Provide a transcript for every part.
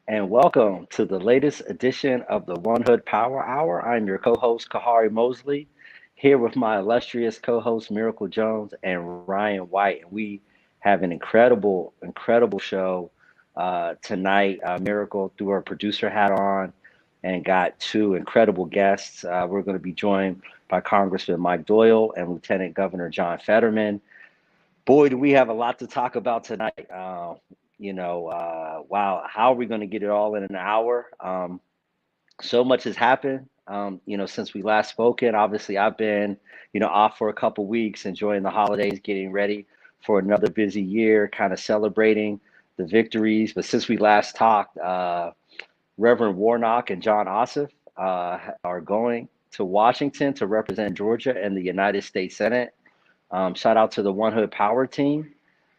and welcome to the latest edition of the One Hood Power Hour. I'm your co-host Kahari Mosley, here with my illustrious co-host Miracle Jones and Ryan White, and we have an incredible show tonight. Miracle threw her producer hat on and got two incredible guests. We're going to be joined by Congressman Mike Doyle and Lieutenant Governor John Fetterman. Boy, do we have a lot to talk about tonight. Wow, how are we going to get it all in an hour? So much has happened, since we last spoken. Obviously, I've been, off for a couple weeks, enjoying the holidays, getting ready for another busy year, kind of celebrating the victories. But since we last talked, Reverend Warnock and John Ossoff are going to Washington to represent Georgia in the United States Senate. Shout out to the One Hood Power team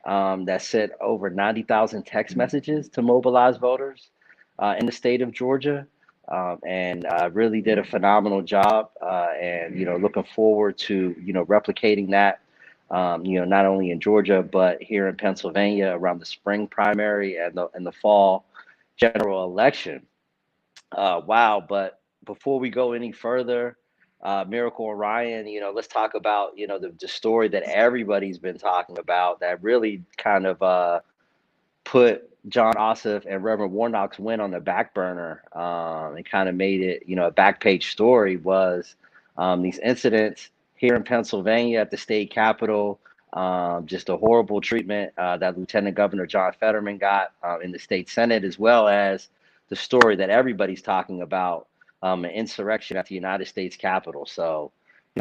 that sent over 90,000 text messages to mobilize voters in the state of Georgia, and really did a phenomenal job. And looking forward to replicating that. Not only in Georgia but here in Pennsylvania around the spring primary and the fall general election. Wow! But before we go any further, Miracle Orion, let's talk about the story that everybody's been talking about that really kind of put John Ossoff and Reverend Warnock's win on the back burner, and kind of made it a back page story was these incidents here in Pennsylvania at the state capitol. Just a horrible treatment that Lieutenant Governor John Fetterman got in the state Senate, as well as the story that everybody's talking about, an insurrection at the United States Capitol. So,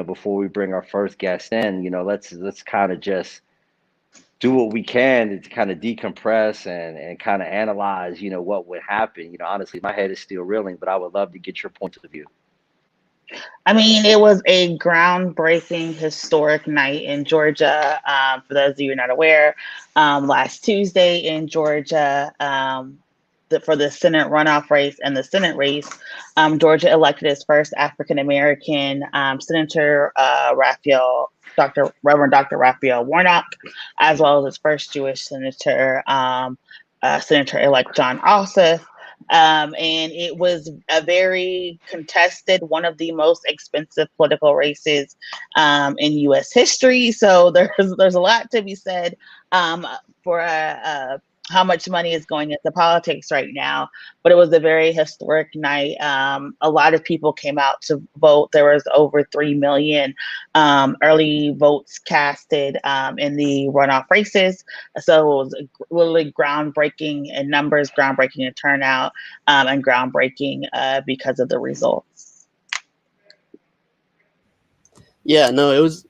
before we bring our first guest in, let's kind of just do what we can to kind of decompress and kind of analyze, what would happen. Honestly, my head is still reeling, but I would love to get your point of view. I mean, it was a groundbreaking, historic night in Georgia. For those of you who are not aware, last Tuesday in Georgia, for the Senate runoff race and the Senate race, Georgia elected its first African American Senator, Reverend Dr. Raphael Warnock, as well as its first Jewish Senator, Senator-elect John Ossoff. And it was a very contested, one of the most expensive political races in U.S. history. So there's a lot to be said for how much money is going into politics right now. But it was a very historic night. A lot of people came out to vote. There was over 3 million early votes casted in the runoff races. So it was really groundbreaking in numbers, groundbreaking in turnout, and groundbreaking because of the results. Yeah, no, it was,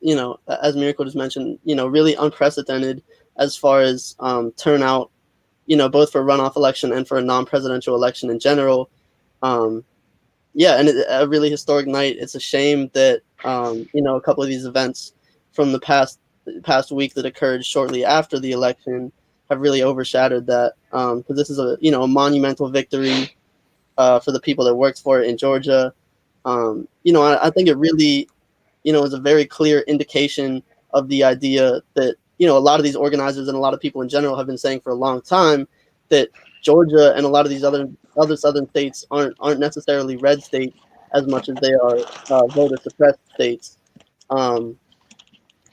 as Miracle just mentioned, really unprecedented as far as turnout, both for a runoff election and for a non-presidential election in general. Yeah, and a really historic night. It's a shame that, a couple of these events from the past week that occurred shortly after the election have really overshadowed that, because this is a monumental victory for the people that worked for it in Georgia. I think it really, is a very clear indication of the idea that, a lot of these organizers and a lot of people in general have been saying for a long time that Georgia and a lot of these other southern states aren't necessarily red states as much as they are voter suppressed states. And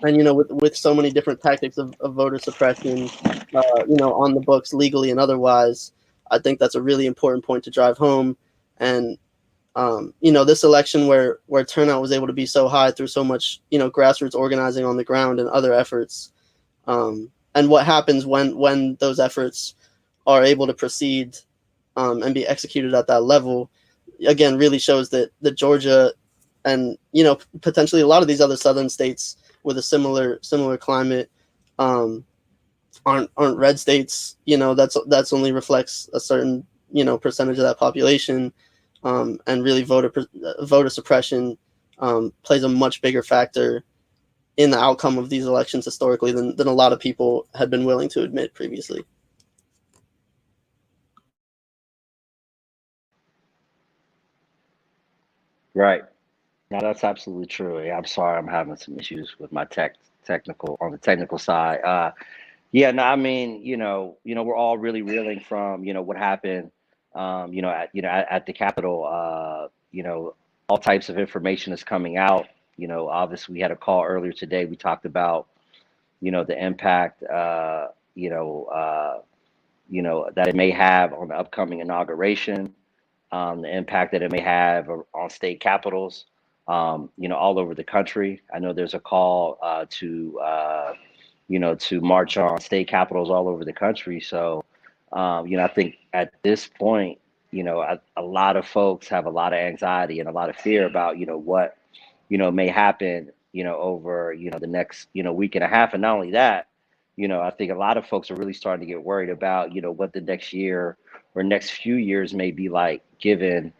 with so many different tactics of voter suppression, on the books legally and otherwise, I think that's a really important point to drive home. And this election where turnout was able to be so high through so much grassroots organizing on the ground and other efforts, and what happens when those efforts are able to proceed and be executed at that level, again, really shows that Georgia and potentially a lot of these other southern states with a similar climate aren't red states. That's only reflects a certain percentage of that population, and really voter suppression plays a much bigger factor in the outcome of these elections historically than a lot of people had been willing to admit previously. Right. No, that's absolutely true. Yeah, I'm sorry, I'm having some issues with my technical side. Yeah, no, I mean, we're all really reeling from, what happened at the Capitol, all types of information is coming out. Obviously, we had a call earlier today. We talked about, the impact, that it may have on the upcoming inauguration, the impact that it may have on state capitals, all over the country. I know there's a call to march on state capitals all over the country. So, I think at this point, a lot of folks have a lot of anxiety and a lot of fear about, what, may happen, over, the next, week and a half. And not only that, I think a lot of folks are really starting to get worried about, what the next year or next few years may be like, given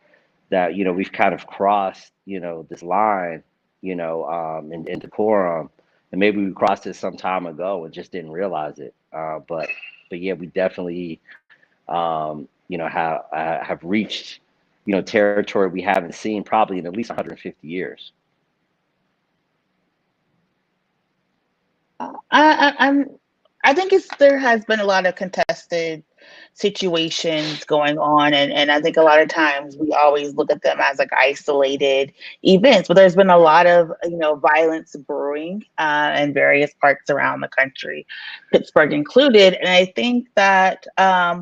that, we've kind of crossed, this line, in decorum. And maybe we crossed it some time ago and just didn't realize it. But yeah, we definitely, have reached, territory we haven't seen probably in at least 150 years. I'm. I think there has been a lot of contested situations going on, and I think a lot of times we always look at them as like isolated events, but there's been a lot of violence brewing in various parts around the country, Pittsburgh included. And I think that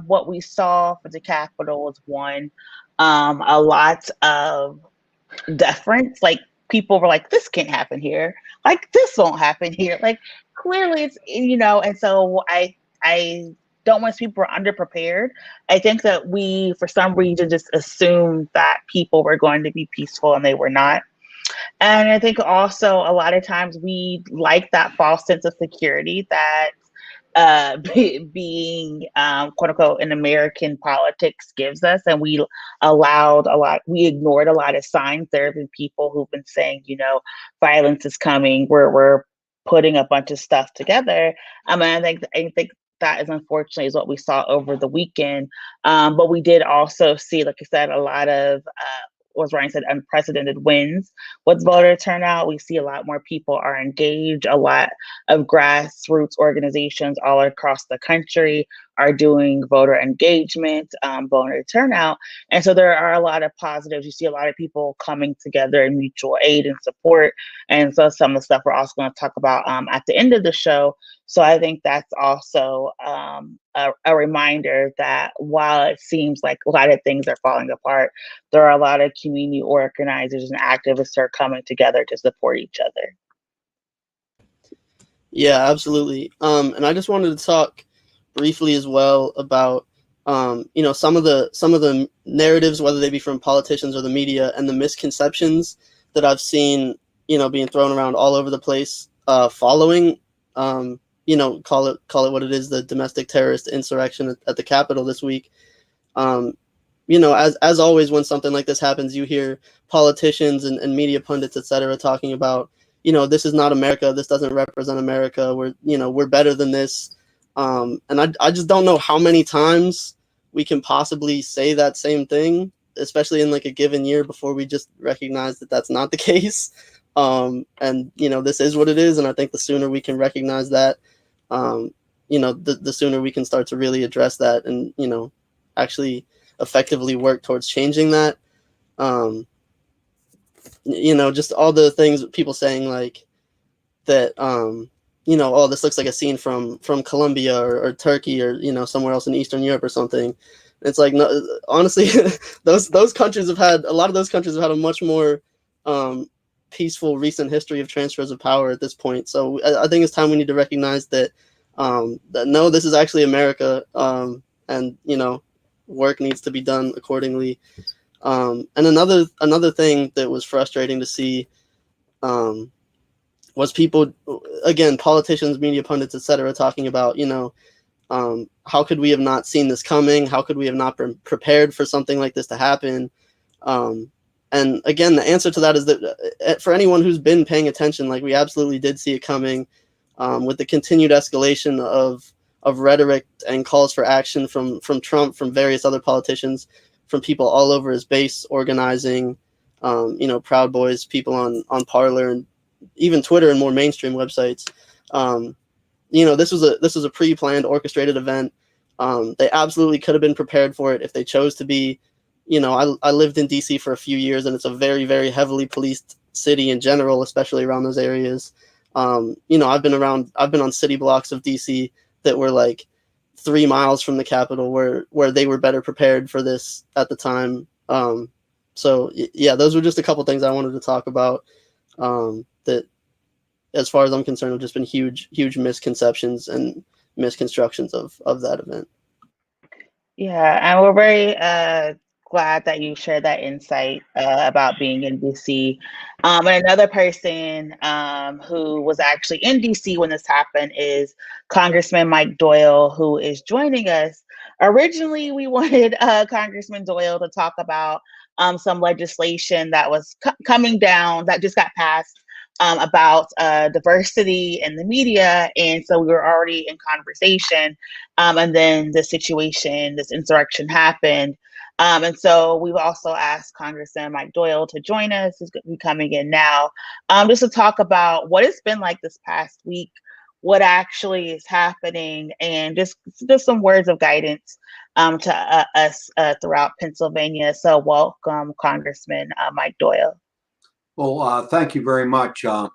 what we saw for the Capitol was one, a lot of deference. Like people were like, "This can't happen here. Like this won't happen here." Like clearly, it's And so I don't want people were underprepared. I think that we, for some reason, just assumed that people were going to be peaceful and they were not. And I think also a lot of times we like that false sense of security that being quote unquote in American politics gives us, and we ignored a lot of signs. There have been people who've been saying, violence is coming. We're putting a bunch of stuff together. And I think that is unfortunately is what we saw over the weekend. But we did also see, like I said, a lot of was Ryan said, unprecedented wins with voter turnout. We see a lot more people are engaged. A lot of grassroots organizations all across the country are doing voter engagement, voter turnout. And so there are a lot of positives. You see a lot of people coming together in mutual aid and support. And so some of the stuff we're also going to talk about at the end of the show. So I think that's also a reminder that while it seems like a lot of things are falling apart, there are a lot of community organizers and activists who are coming together to support each other. Yeah, absolutely. And I just wanted to talk briefly as well about some of the narratives, whether they be from politicians or the media, and the misconceptions that I've seen being thrown around all over the place following call it what it is, the domestic terrorist insurrection at the Capitol this week. As always, when something like this happens, you hear politicians and media pundits, etc., talking about, this is not America. This doesn't represent America. We're better than this. And I just don't know how many times we can possibly say that same thing, especially in like a given year, before we just recognize that that's not the case. And this is what it is. And I think the sooner we can recognize that, the sooner we can start to really address that and, actually effectively work towards changing that. Just all the things people saying like that, oh, this looks like a scene from Colombia or Turkey or, somewhere else in Eastern Europe or something. It's like, no, honestly, those countries have had a much more peaceful recent history of transfers of power at this point. So I think it's time we need to recognize that no, this is actually America, and work needs to be done accordingly. And another thing that was frustrating to see was people, again, politicians, media pundits, etc., talking about how could we have not seen this coming? How could we have not been prepared for something like this to happen? And again, the answer to that is that for anyone who's been paying attention, like we absolutely did see it coming, with the continued escalation of rhetoric and calls for action from Trump, from various other politicians, from people all over his base organizing, Proud Boys, people on Parler and even Twitter and more mainstream websites. This was a pre-planned, orchestrated event. They absolutely could have been prepared for it if they chose to be. You know, I lived in DC for a few years, and it's a very, very heavily policed city in general, especially around those areas. You know, I've been on city blocks of DC that were like 3 miles from the Capitol, where they were better prepared for this at the time. So yeah, those were just a couple things I wanted to talk about. That, as far as I'm concerned, have just been huge misconceptions and misconstructions of that event. Yeah, and we're very glad that you shared that insight about being in DC. And another person who was actually in DC when this happened is Congressman Mike Doyle, who is joining us. Originally, we wanted Congressman Doyle to talk about some legislation that was coming down that just got passed about diversity in the media. And so we were already in conversation. And then the situation, this insurrection happened. And so we've also asked Congressman Mike Doyle to join us. He's going to be coming in now, just to talk about what it's been like this past week, what actually is happening, and just some words of guidance to us throughout Pennsylvania. So welcome, Congressman Mike Doyle. Well, thank you very much. I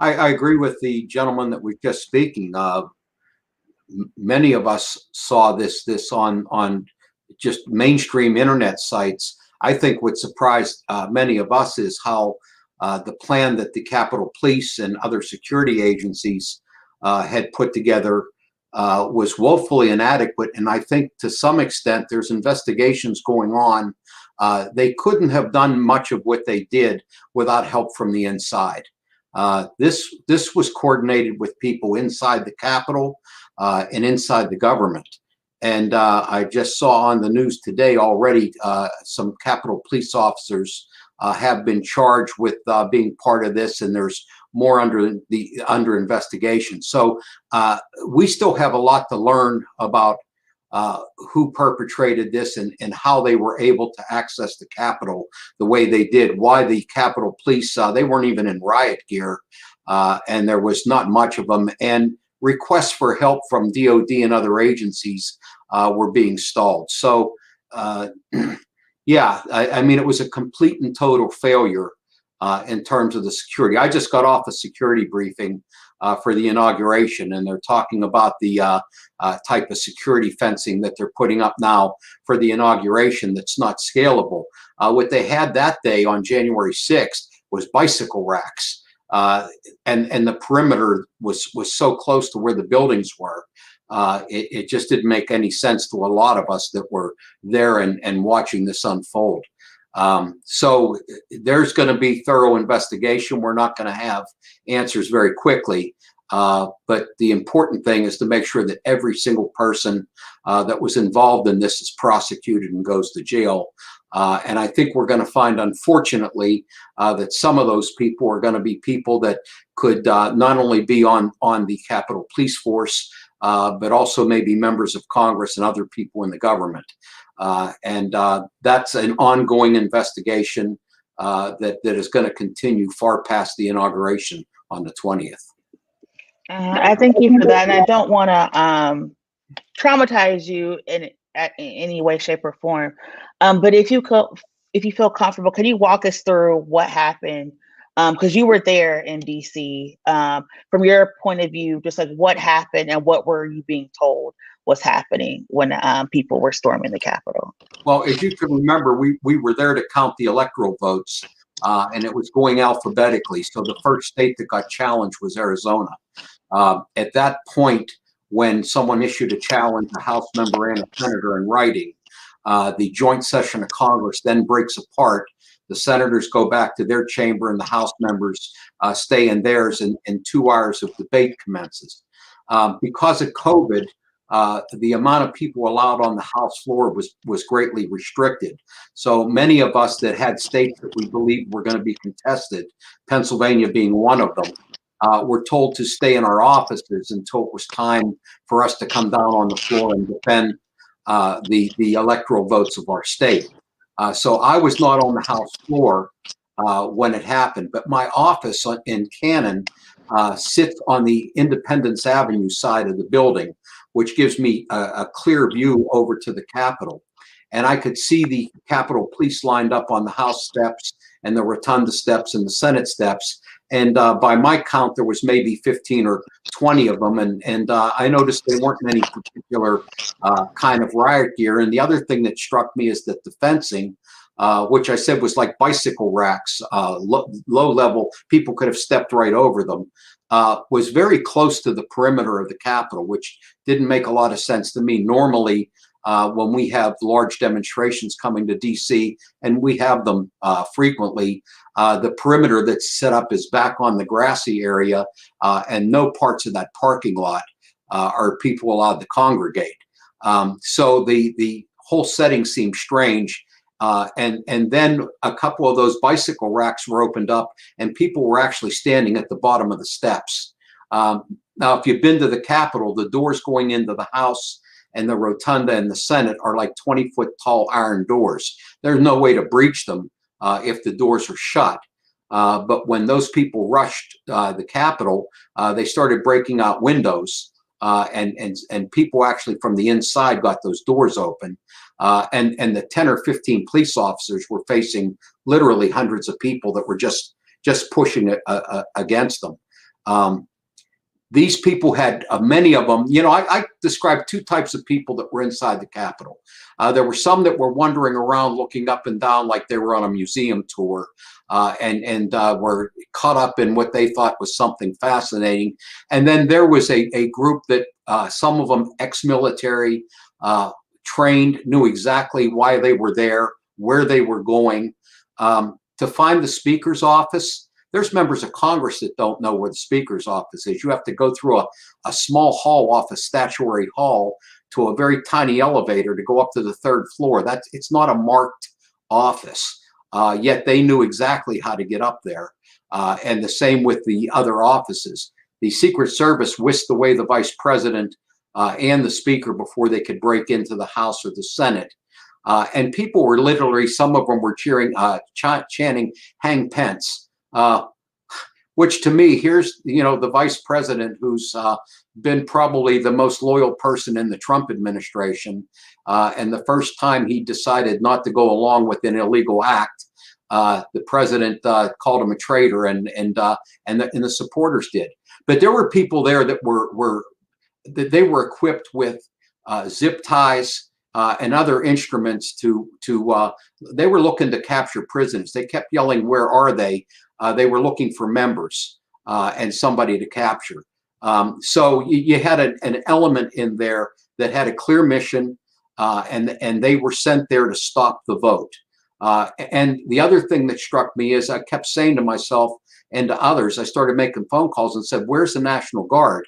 agree with the gentleman that was just speaking. Many of us saw this on just mainstream internet sites. I think what surprised many of us is how the plan that the Capitol Police and other security agencies had put together was woefully inadequate. And I think to some extent there's investigations going on. They couldn't have done much of what they did without help from the inside. This was coordinated with people inside the Capitol and inside the government. And I just saw on the news today already some Capitol Police officers have been charged with being part of this, and there's more under investigation. So we still have a lot to learn about who perpetrated this and how they were able to access the Capitol the way they did, why the Capitol Police, they weren't even in riot gear, and there was not much of them, and requests for help from DOD and other agencies were being stalled. So yeah, I mean, it was a complete and total failure in terms of the security. I just got off a security briefing for the inauguration, and they're talking about the type of security fencing that they're putting up now for the inauguration that's not scalable. What they had that day on January 6th was bicycle racks, and the perimeter was so close to where the buildings were. It just didn't make any sense to a lot of us that were there and watching this unfold. So there's going to be thorough investigation. We're not going to have answers very quickly. But the important thing is to make sure that every single person that was involved in this is prosecuted and goes to jail. And I think we're going to find, unfortunately, that some of those people are going to be people that could not only be on the Capitol Police Force, but also maybe members of Congress and other people in the government. And that's an ongoing investigation that is going to continue far past the inauguration on the 20th. I thank you for that. And I don't want to traumatize you in any way, shape, or form. But if you feel comfortable, can you walk us through what happened? Because you were there in DC. From your point of view, just like what happened and what were you being told was happening when people were storming the Capitol? Well, as you can remember, we were there to count the electoral votes, and it was going alphabetically. So the first state that got challenged was Arizona. At that point, when someone issued a challenge, a House member and a senator in writing, the joint session of Congress then breaks apart. The senators go back to their chamber and the House members stay in theirs, and 2 hours of debate commences. Because of COVID, the amount of people allowed on the House floor was greatly restricted. So many of us that had states that we believed were going to be contested, Pennsylvania being one of them, were told to stay in our offices until it was time for us to come down on the floor and defend the electoral votes of our state. So I was not on the House floor when it happened, but my office in Cannon sits on the Independence Avenue side of the building, which gives me a clear view over to the Capitol. And I could see the Capitol Police lined up on the House steps and the Rotunda steps and the Senate steps. And by my count, there was maybe 15 or 20 of them. And I noticed they weren't in any particular kind of riot gear. And the other thing that struck me is that the fencing, which I said was like bicycle racks, low level, people could have stepped right over them, was very close to the perimeter of the Capitol, which didn't make a lot of sense to me. Normally, when we have large demonstrations coming to DC, and we have them frequently, the perimeter that's set up is back on the grassy area, and no parts of that parking lot are people allowed to congregate. So the whole setting seemed strange. And then a couple of those bicycle racks were opened up, and people were actually standing at the bottom of the steps. Now, if you've been to the Capitol, the doors going into the House and the Rotunda and the Senate are like 20-foot tall iron doors. There's no way to breach them if the doors are shut. But when those people rushed the Capitol, they started breaking out windows, and people actually from the inside got those doors open. And the 10 or 15 police officers were facing literally hundreds of people that were just pushing it against them. These people had, many of them, I described two types of people that were inside the Capitol. There were some that were wandering around looking up and down like they were on a museum tour, and were caught up in what they thought was something fascinating. And then there was a group that some of them ex-military, trained, knew exactly why they were there, where they were going. To find the Speaker's office, there's members of Congress that don't know where the Speaker's office is. You have to go through a small hall off a statuary hall to a very tiny elevator to go up to the third floor. It's not a marked office, yet they knew exactly how to get up there. And the same with the other offices. The Secret Service whisked away the Vice President and the Speaker before they could break into the House or the Senate. And people were literally, some of them were cheering, chanting, "Hang Pence." Which to me, here's, the Vice President who's been probably the most loyal person in the Trump administration. And the first time he decided not to go along with an illegal act, the president called him a traitor, and the supporters did. But there were people there that they were equipped with zip ties and other instruments they were looking to capture prisoners. They kept yelling, "Where are they?" They were looking for members and somebody to capture. So you had an element in there that had a clear mission, and they were sent there to stop the vote. And the other thing that struck me is I kept saying to myself and to others, I started making phone calls and said, "Where's the National Guard?"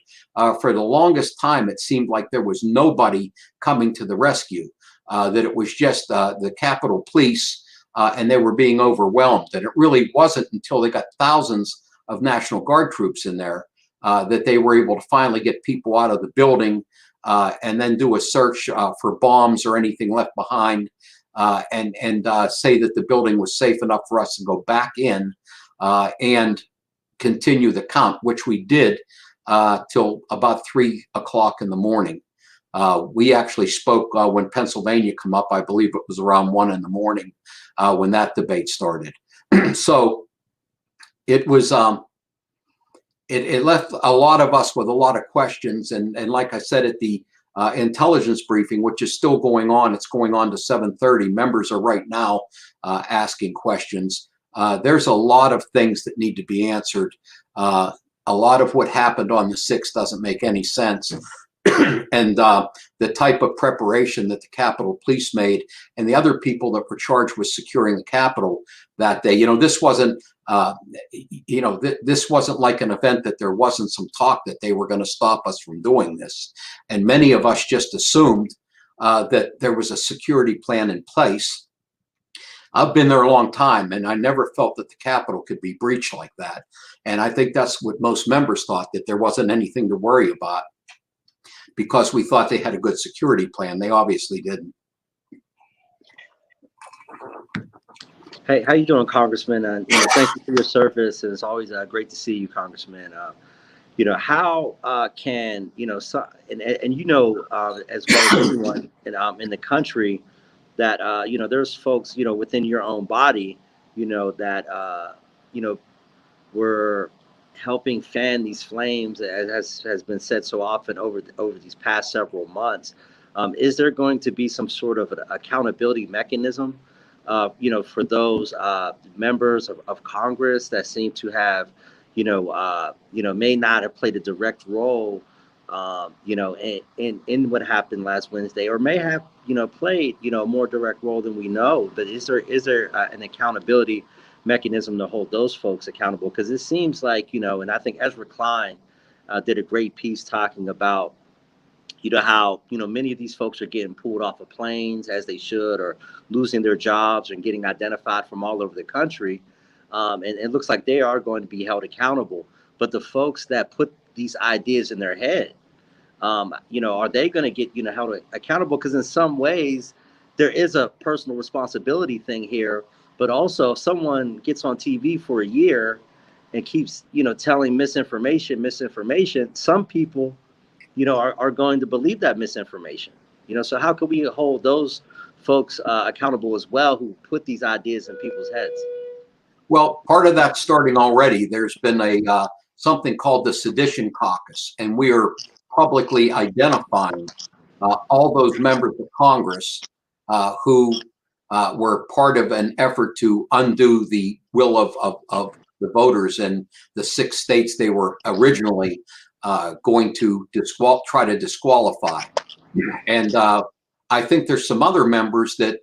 For the longest time, it seemed like there was nobody coming to the rescue, that it was just the Capitol Police, and they were being overwhelmed. And it really wasn't until they got thousands of National Guard troops in there that they were able to finally get people out of the building, and then do a search for bombs or anything left behind, and say that the building was safe enough for us to go back in and continue the count, which we did till about 3 o'clock in the morning. We actually spoke when Pennsylvania came up. I believe it was around 1 in the morning when that debate started. So it was, it left a lot of us with a lot of questions. And like I said, at the intelligence briefing, which is still going on, it's going on to 7:30. Members are right now asking questions. There's a lot of things that need to be answered. A lot of what happened on the 6th doesn't make any sense. And the type of preparation that the Capitol Police made and the other people that were charged with securing the Capitol that day, this wasn't, this wasn't like an event that there wasn't some talk that they were going to stop us from doing this. And many of us just assumed that there was a security plan in place. I've been there a long time, and I never felt that the Capitol could be breached like that. And I think that's what most members thought, that there wasn't anything to worry about, because we thought they had a good security plan. They obviously didn't. Hey, how you doing, Congressman? Thank you for your service. It's always great to see you, Congressman. how can and as well as anyone in the country that there's folks within your own body that you know we're helping fan these flames, as has been said so often over these past several months. Is there going to be some sort of an accountability mechanism, for those members of Congress that seem to have, may not have played a direct role, in what happened last Wednesday, or may have, played, a more direct role than we know. But is there an accountability mechanism to hold those folks accountable? Because it seems like, and I think Ezra Klein did a great piece talking about, how, many of these folks are getting pulled off of planes as they should, or losing their jobs and getting identified from all over the country. And it looks like they are going to be held accountable. But the folks that put these ideas in their head, are they going to get, held accountable? Because in some ways, there is a personal responsibility thing here. But also, if someone gets on TV for a year and keeps, telling misinformation, some people, are going to believe that misinformation. So how can we hold those folks accountable as well, who put these ideas in people's heads? Well, part of that starting already. There's been a something called the Sedition Caucus, and we are publicly identifying all those members of Congress who were part of an effort to undo the will of the voters in the 6 states they were originally going to try to disqualify. And I think there's some other members that,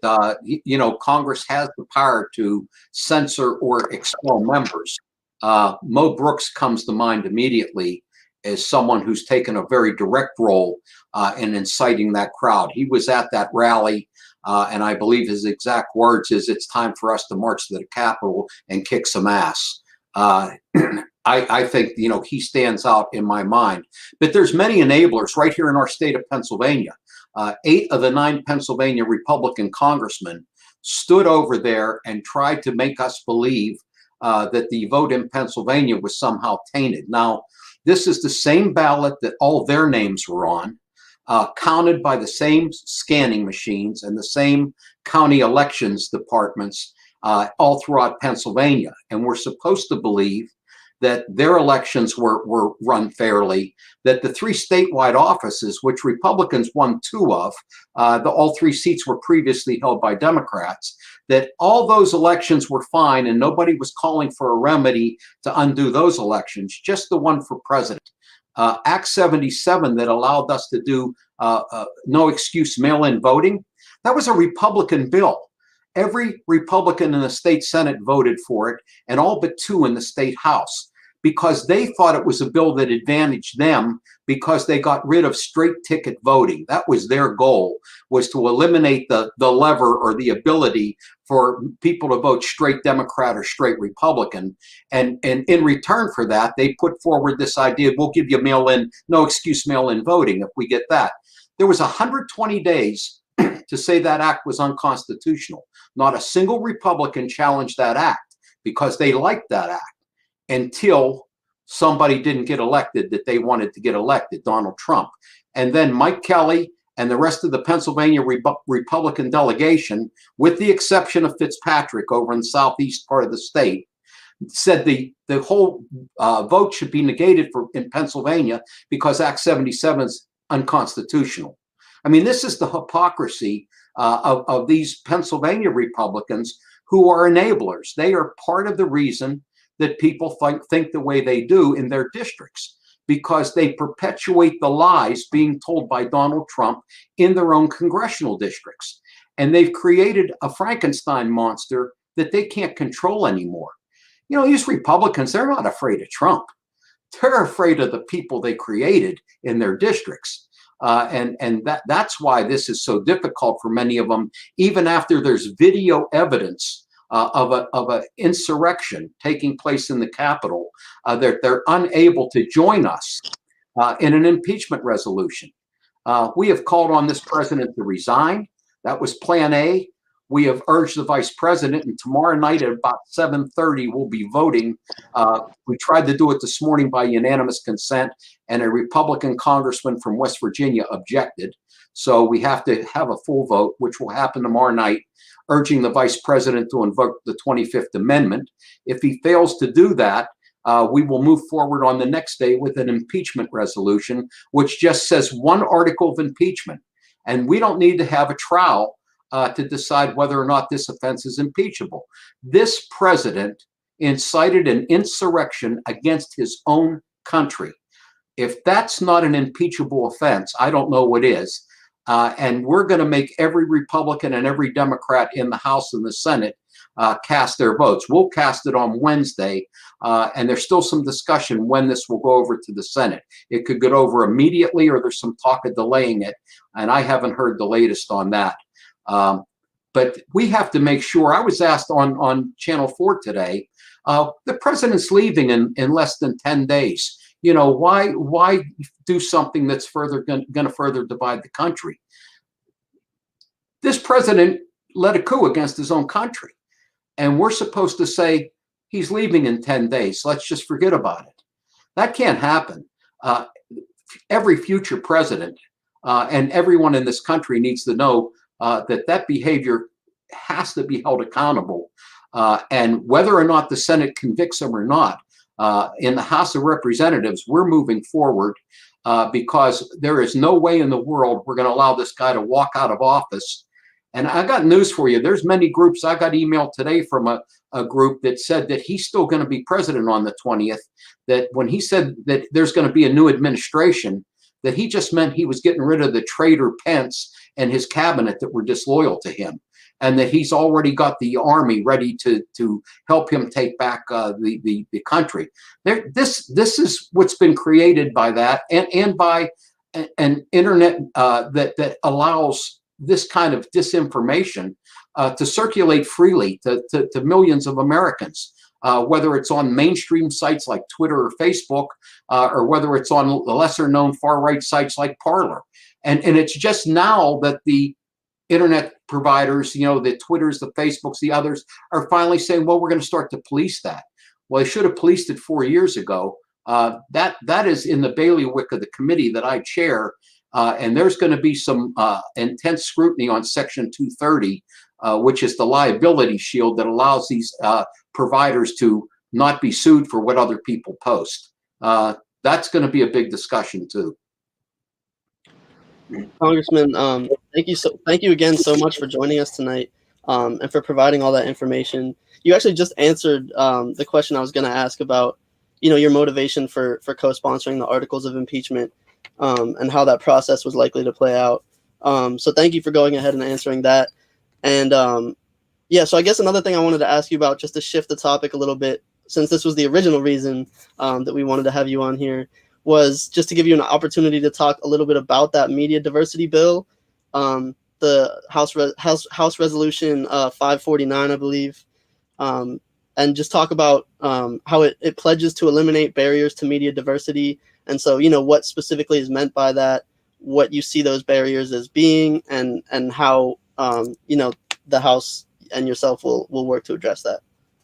Congress has the power to censor or expel members. Mo Brooks comes to mind immediately as someone who's taken a very direct role in inciting that crowd. He was at that rally, and I believe his exact words is, "It's time for us to march to the Capitol and kick some ass." I think, he stands out in my mind. But there's many enablers right here in our state of Pennsylvania. 8 of the 9 Pennsylvania Republican congressmen stood over there and tried to make us believe that the vote in Pennsylvania was somehow tainted. Now, this is the same ballot that all their names were on, counted by the same scanning machines and the same county elections departments all throughout Pennsylvania. And we're supposed to believe that their elections were run fairly, that the 3 statewide offices, which Republicans won 2 of, all 3 seats were previously held by Democrats, that all those elections were fine and nobody was calling for a remedy to undo those elections, just the one for president. Act 77 that allowed us to do no excuse mail-in voting, that was a Republican bill. Every Republican in the state Senate voted for it, and all but 2 in the state House, because they thought it was a bill that advantaged them because they got rid of straight ticket voting. That was their goal, was to eliminate the lever or the ability for people to vote straight Democrat or straight Republican. And in return for that, they put forward this idea, we'll give you mail-in, no excuse mail-in voting if we get that. There was 120 days to say that act was unconstitutional. Not a single Republican challenged that act because they liked that act until somebody didn't get elected that they wanted to get elected, Donald Trump. And then Mike Kelly and the rest of the Pennsylvania Republican delegation, with the exception of Fitzpatrick over in the southeast part of the state, said the whole vote should be negated in Pennsylvania because Act 77 is unconstitutional. I mean, this is the hypocrisy of these Pennsylvania Republicans who are enablers. They are part of the reason that people think the way they do in their districts, because they perpetuate the lies being told by Donald Trump in their own congressional districts. And they've created a Frankenstein monster that they can't control anymore. These Republicans, they're not afraid of Trump. They're afraid of the people they created in their districts. And that's why this is so difficult for many of them, even after there's video evidence of an insurrection taking place in the Capitol. They're unable to join us in an impeachment resolution. We have called on this president to resign. That was plan A. we have urged the vice president, and tomorrow night at about 7:30, we'll be voting. We tried to do it this morning by unanimous consent, and a Republican congressman from West Virginia objected. So we have to have a full vote, which will happen tomorrow night, urging the vice president to invoke the 25th Amendment. If he fails to do that, we will move forward on the next day with an impeachment resolution, which just says one article of impeachment. And we don't need to have a trial to decide whether or not this offense is impeachable. This president incited an insurrection against his own country. If that's not an impeachable offense, I don't know what is. And we're going to make every Republican and every Democrat in the House and the Senate cast their votes. We'll cast it on Wednesday, and there's still some discussion when this will go over to the Senate. It could get over immediately, or there's some talk of delaying it, and I haven't heard the latest on that. But we have to make sure. I was asked on Channel 4 today, the president's leaving in less than 10 days. You know, why do something that's going to further divide the country? This president led a coup against his own country. And we're supposed to say he's leaving in 10 days. Let's just forget about it. That can't happen. Every future president and everyone in this country needs to know that behavior has to be held accountable. And whether or not the Senate convicts him or not, in the House of Representatives, we're moving forward because there is no way in the world we're going to allow this guy to walk out of office. And I got news for you. There's many groups. I got emailed today from a group that said that he's still going to be president on the 20th, that when he said that there's going to be a new administration, that he just meant he was getting rid of the traitor Pence and his cabinet that were disloyal to him, and that he's already got the army ready to help him take back the country. This is what's been created by that, and by an internet that allows this kind of disinformation to circulate freely to millions of Americans, whether it's on mainstream sites like Twitter or Facebook, or whether it's on lesser known far right sites like Parler. And it's just now that the internet providers, you know, the Twitters, the Facebooks, the others are finally saying, well, we're going to start to police that. Well, they should have policed it 4 years ago. That is in the bailiwick of the committee that I chair. And there's going to be some intense scrutiny on Section 230, which is the liability shield that allows these providers to not be sued for what other people post. That's going to be a big discussion too. Congressman, thank you again so much for joining us tonight, and for providing all that information. You actually just answered the question I was going to ask about, you know, your motivation for co-sponsoring the articles of impeachment, and how that process was likely to play out. So thank you for going ahead and answering that. And yeah, so I guess another thing I wanted to ask you about, just to shift the topic a little bit, since this was the original reason that we wanted to have you on here, was just to give you an opportunity to talk a little bit about that media diversity bill, the House Resolution 549, I believe, and just talk about how it pledges to eliminate barriers to media diversity. And so, you know, what specifically is meant by that, what you see those barriers as being, and how, you know, the House and yourself will work to address that.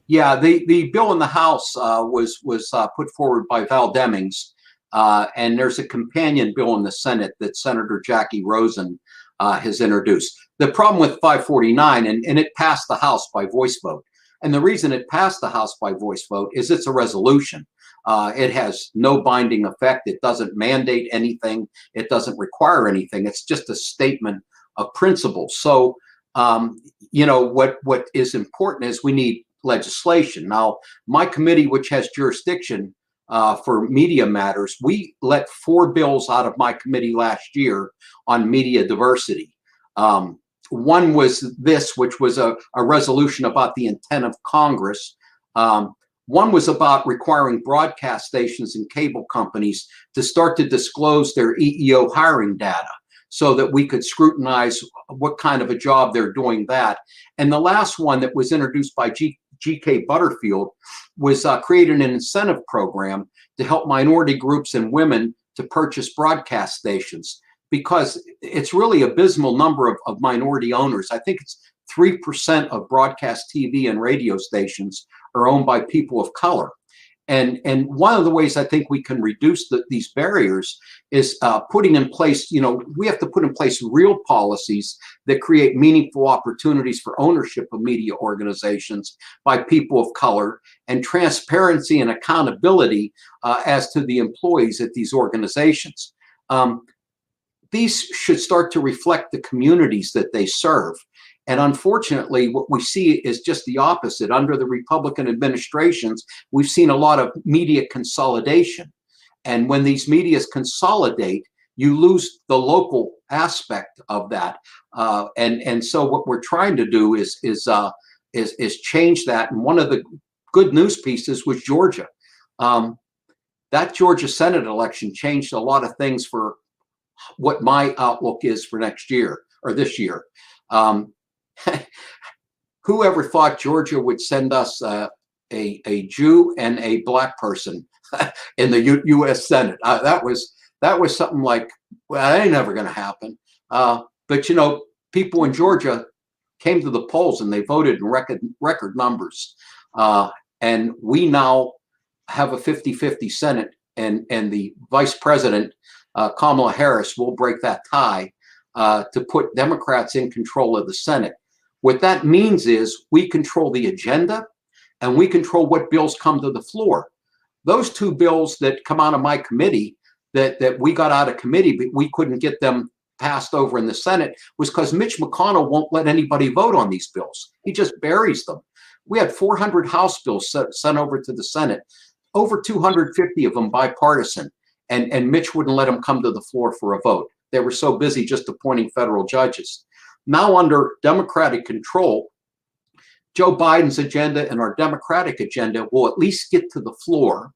Yeah, the bill in the House was put forward by Val Demings, and there's a companion bill in the Senate that Senator Jackie Rosen has introduced. The problem with 549, and it passed the House by voice vote, and the reason it passed the House by voice vote is it's a resolution. It has no binding effect. It doesn't mandate anything. It doesn't require anything. It's just a statement of principle. So, you know, what is important is we need legislation. Now, my committee, which has jurisdiction for media matters, we let 4 bills out of my committee last year on media diversity. One was this, which was a resolution about the intent of Congress. One was about requiring broadcast stations and cable companies to start to disclose their EEO hiring data so that we could scrutinize what kind of a job they're doing that. And the last one that was introduced by G.K. Butterfield was creating an incentive program to help minority groups and women to purchase broadcast stations, because it's really abysmal number of minority owners. I think it's 3% of broadcast TV and radio stations are owned by people of color. And one of the ways I think we can reduce these barriers is putting in place, we have to put in place real policies that create meaningful opportunities for ownership of media organizations by people of color, and transparency and accountability as to the employees at these organizations. These should start to reflect the communities that they serve. And unfortunately, what we see is just the opposite. Under the Republican administrations, we've seen a lot of media consolidation. And when these medias consolidate, you lose the local aspect of that. And so what we're trying to do is change that. And one of the good news pieces was Georgia. That Georgia Senate election changed a lot of things for what my outlook is for next year or this year. Whoever thought Georgia would send us a Jew and a black person in the U.S. Senate? That was something like, well, that ain't never going to happen. But people in Georgia came to the polls and they voted in record numbers, and we now have a 50-50 Senate, and the Vice President Kamala Harris will break that tie to put Democrats in control of the Senate. What that means is we control the agenda and we control what bills come to the floor. Those two bills that come out of my committee that we got out of committee, but we couldn't get them passed over in the Senate, was because Mitch McConnell won't let anybody vote on these bills. He just buries them. We had 400 House bills sent over to the Senate, over 250 of them bipartisan, and Mitch wouldn't let them come to the floor for a vote. They were so busy just appointing federal judges. Now, under Democratic control, Joe Biden's agenda and our Democratic agenda will at least get to the floor,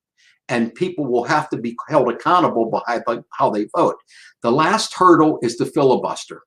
and people will have to be held accountable by how they vote. The last hurdle is the filibuster.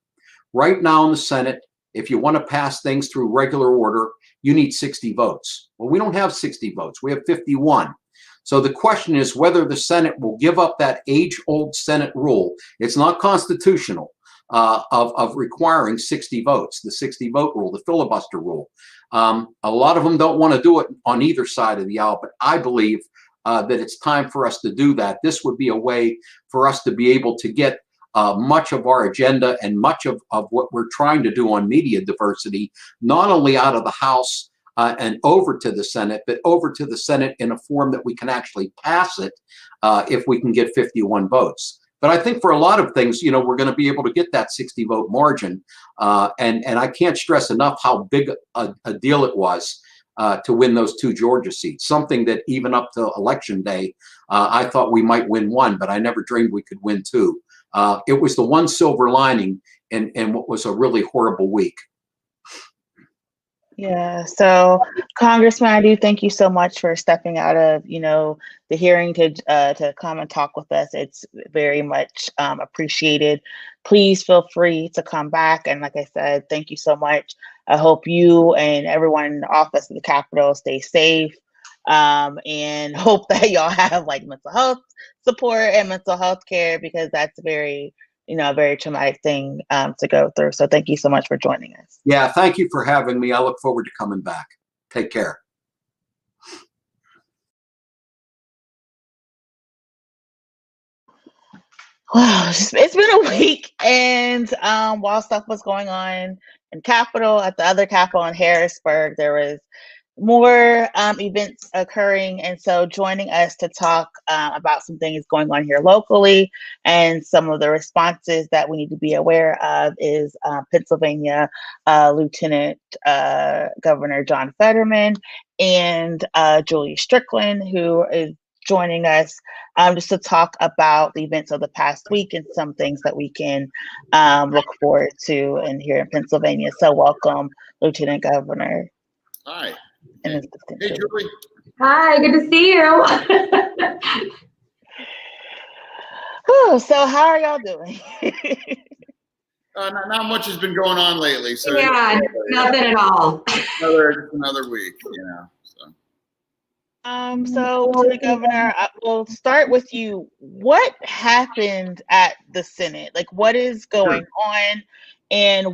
Right now in the Senate, if you want to pass things through regular order, you need 60 votes. Well, we don't have 60 votes. We have 51. So the question is whether the Senate will give up that age-old Senate rule. It's not constitutional. Of requiring 60 votes, the 60-vote rule, the filibuster rule. A lot of them don't want to do it on either side of the aisle, but I believe that it's time for us to do that. This would be a way for us to be able to get much of our agenda and much of what we're trying to do on media diversity, not only out of the House and over to the Senate, but over to the Senate in a form that we can actually pass it if we can get 51 votes. But I think for a lot of things, we're going to be able to get that 60-vote margin. And I can't stress enough how big a deal it was to win those two Georgia seats, something that even up to Election Day, I thought we might win one, but I never dreamed we could win two. It was the one silver lining in what was a really horrible week. Yeah. So, Congressman, I do thank you so much for stepping out of, the hearing to come and talk with us. It's very much appreciated. Please feel free to come back. And like I said, thank you so much. I hope you and everyone in the office of the Capitol stay safe, and hope that y'all have like mental health support and mental health care, because that's very traumatic thing to go through. So thank you so much for joining us. Yeah, thank you for having me. I look forward to coming back. Take care. Wow, it's been a week, and while stuff was going on in Capitol, at the other Capitol in Harrisburg, there was more events occurring. And so joining us to talk about some things going on here locally and some of the responses that we need to be aware of is Pennsylvania Lieutenant Governor John Fetterman and Julie Strickland, who is joining us just to talk about the events of the past week and some things that we can look forward to in here in Pennsylvania. So welcome, Lieutenant Governor. Hi. Hey, Julie. Hi, good to see you. Oh, so how are y'all doing? Not much has been going on lately. So yeah, nothing at all. Another week, So Lieutenant Governor, we'll start with you. What happened at the Senate? Like, what is going on, and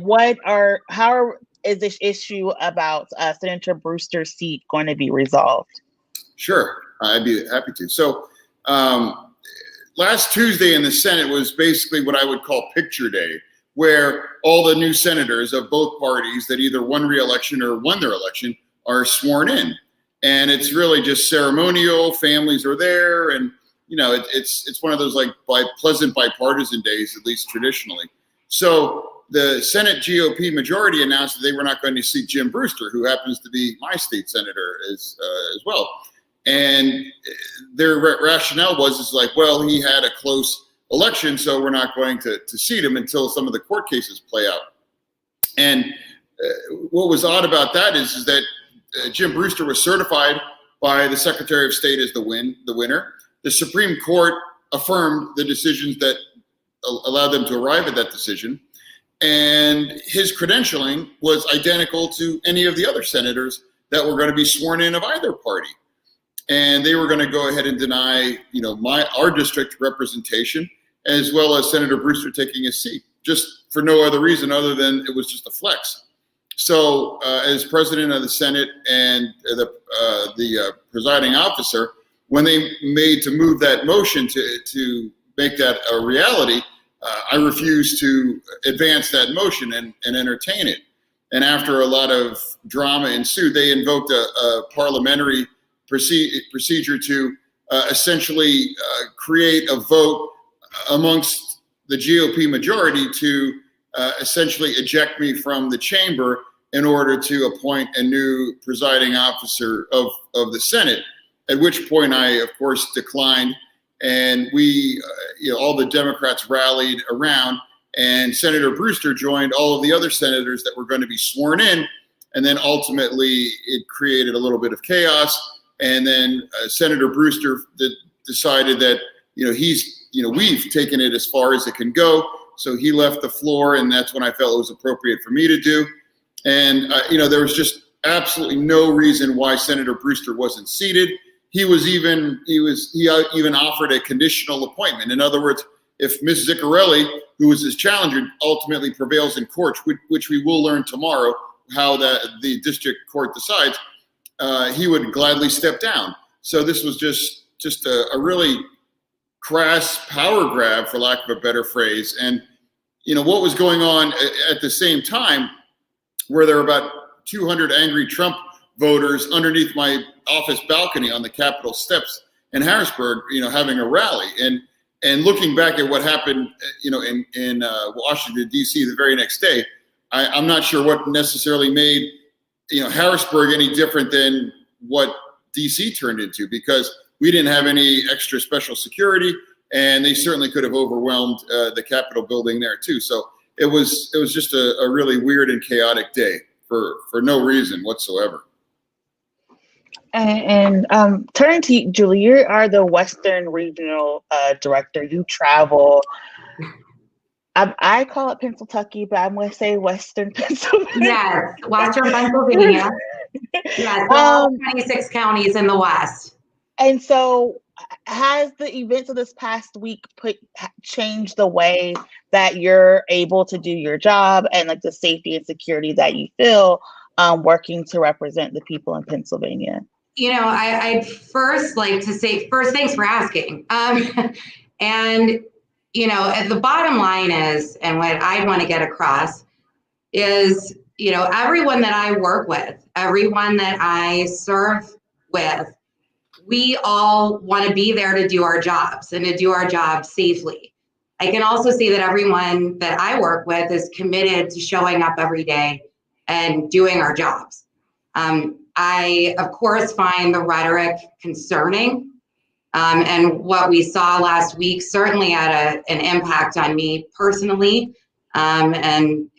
how are is this issue about Senator Brewster's seat going to be resolved? Sure, I'd be happy to. So last Tuesday in the Senate was basically what I would call picture day, where all the new senators of both parties that either won re-election or won their election are sworn in. And it's really just ceremonial. Families are there, and it's one of those like pleasant bipartisan days, at least traditionally. So the Senate GOP majority announced that they were not going to seat Jim Brewster, who happens to be my state senator as well. And their rationale was like, well, he had a close election, so we're not going to seat him until some of the court cases play out. And what was odd about that is that Jim Brewster was certified by the Secretary of State as the winner. The Supreme Court affirmed the decisions that allowed them to arrive at that decision. And his credentialing was identical to any of the other senators that were going to be sworn in of either party. And they were going to go ahead and deny, our district representation, as well as Senator Brewster taking his seat, just for no other reason other than it was just a flex. So as president of the Senate and the presiding officer, when they made to move that motion to make that a reality, I refused to advance that motion and entertain it. And after a lot of drama ensued, they invoked a parliamentary procedure to essentially create a vote amongst the GOP majority to essentially eject me from the chamber in order to appoint a new presiding officer of the Senate, at which point I, of course, declined. And we, all the Democrats rallied around, and Senator Brewster joined all of the other senators that were going to be sworn in. And then ultimately it created a little bit of chaos. And then Senator Brewster decided that, we've taken it as far as it can go. So he left the floor, and that's when I felt it was appropriate for me to do. And, there was just absolutely no reason why Senator Brewster wasn't seated. He even offered a conditional appointment. In other words, if Ms. Ziccarelli, who was his challenger, ultimately prevails in court, which we will learn tomorrow how the district court decides, he would gladly step down. So this was just a really crass power grab, for lack of a better phrase. And, what was going on at the same time, where there were about 200 angry Trump voters underneath my office balcony on the Capitol steps in Harrisburg, having a rally. And looking back at what happened, in Washington, D.C. the very next day, I'm not sure what necessarily made, Harrisburg any different than what D.C. turned into, because we didn't have any extra special security, and they certainly could have overwhelmed the Capitol building there too. So it was just a really weird and chaotic day for no reason whatsoever. And turning to you, Julie, you are the Western Regional Director. You travel. I call it Pennsylvania, but I'm going to say Western Pennsylvania. Yes, Western Pennsylvania. Yes, all 26 counties in the West. And so, has the events of this past week changed the way that you're able to do your job and like the safety and security that you feel working to represent the people in Pennsylvania? I'd first like to say, thanks for asking. And, the bottom line is, and what I want to get across is, everyone that I work with, everyone that I serve with, we all want to be there to do our jobs and to do our jobs safely. I can also see that everyone that I work with is committed to showing up every day and doing our jobs. I, of course, find the rhetoric concerning, and what we saw last week certainly had an impact on me personally, and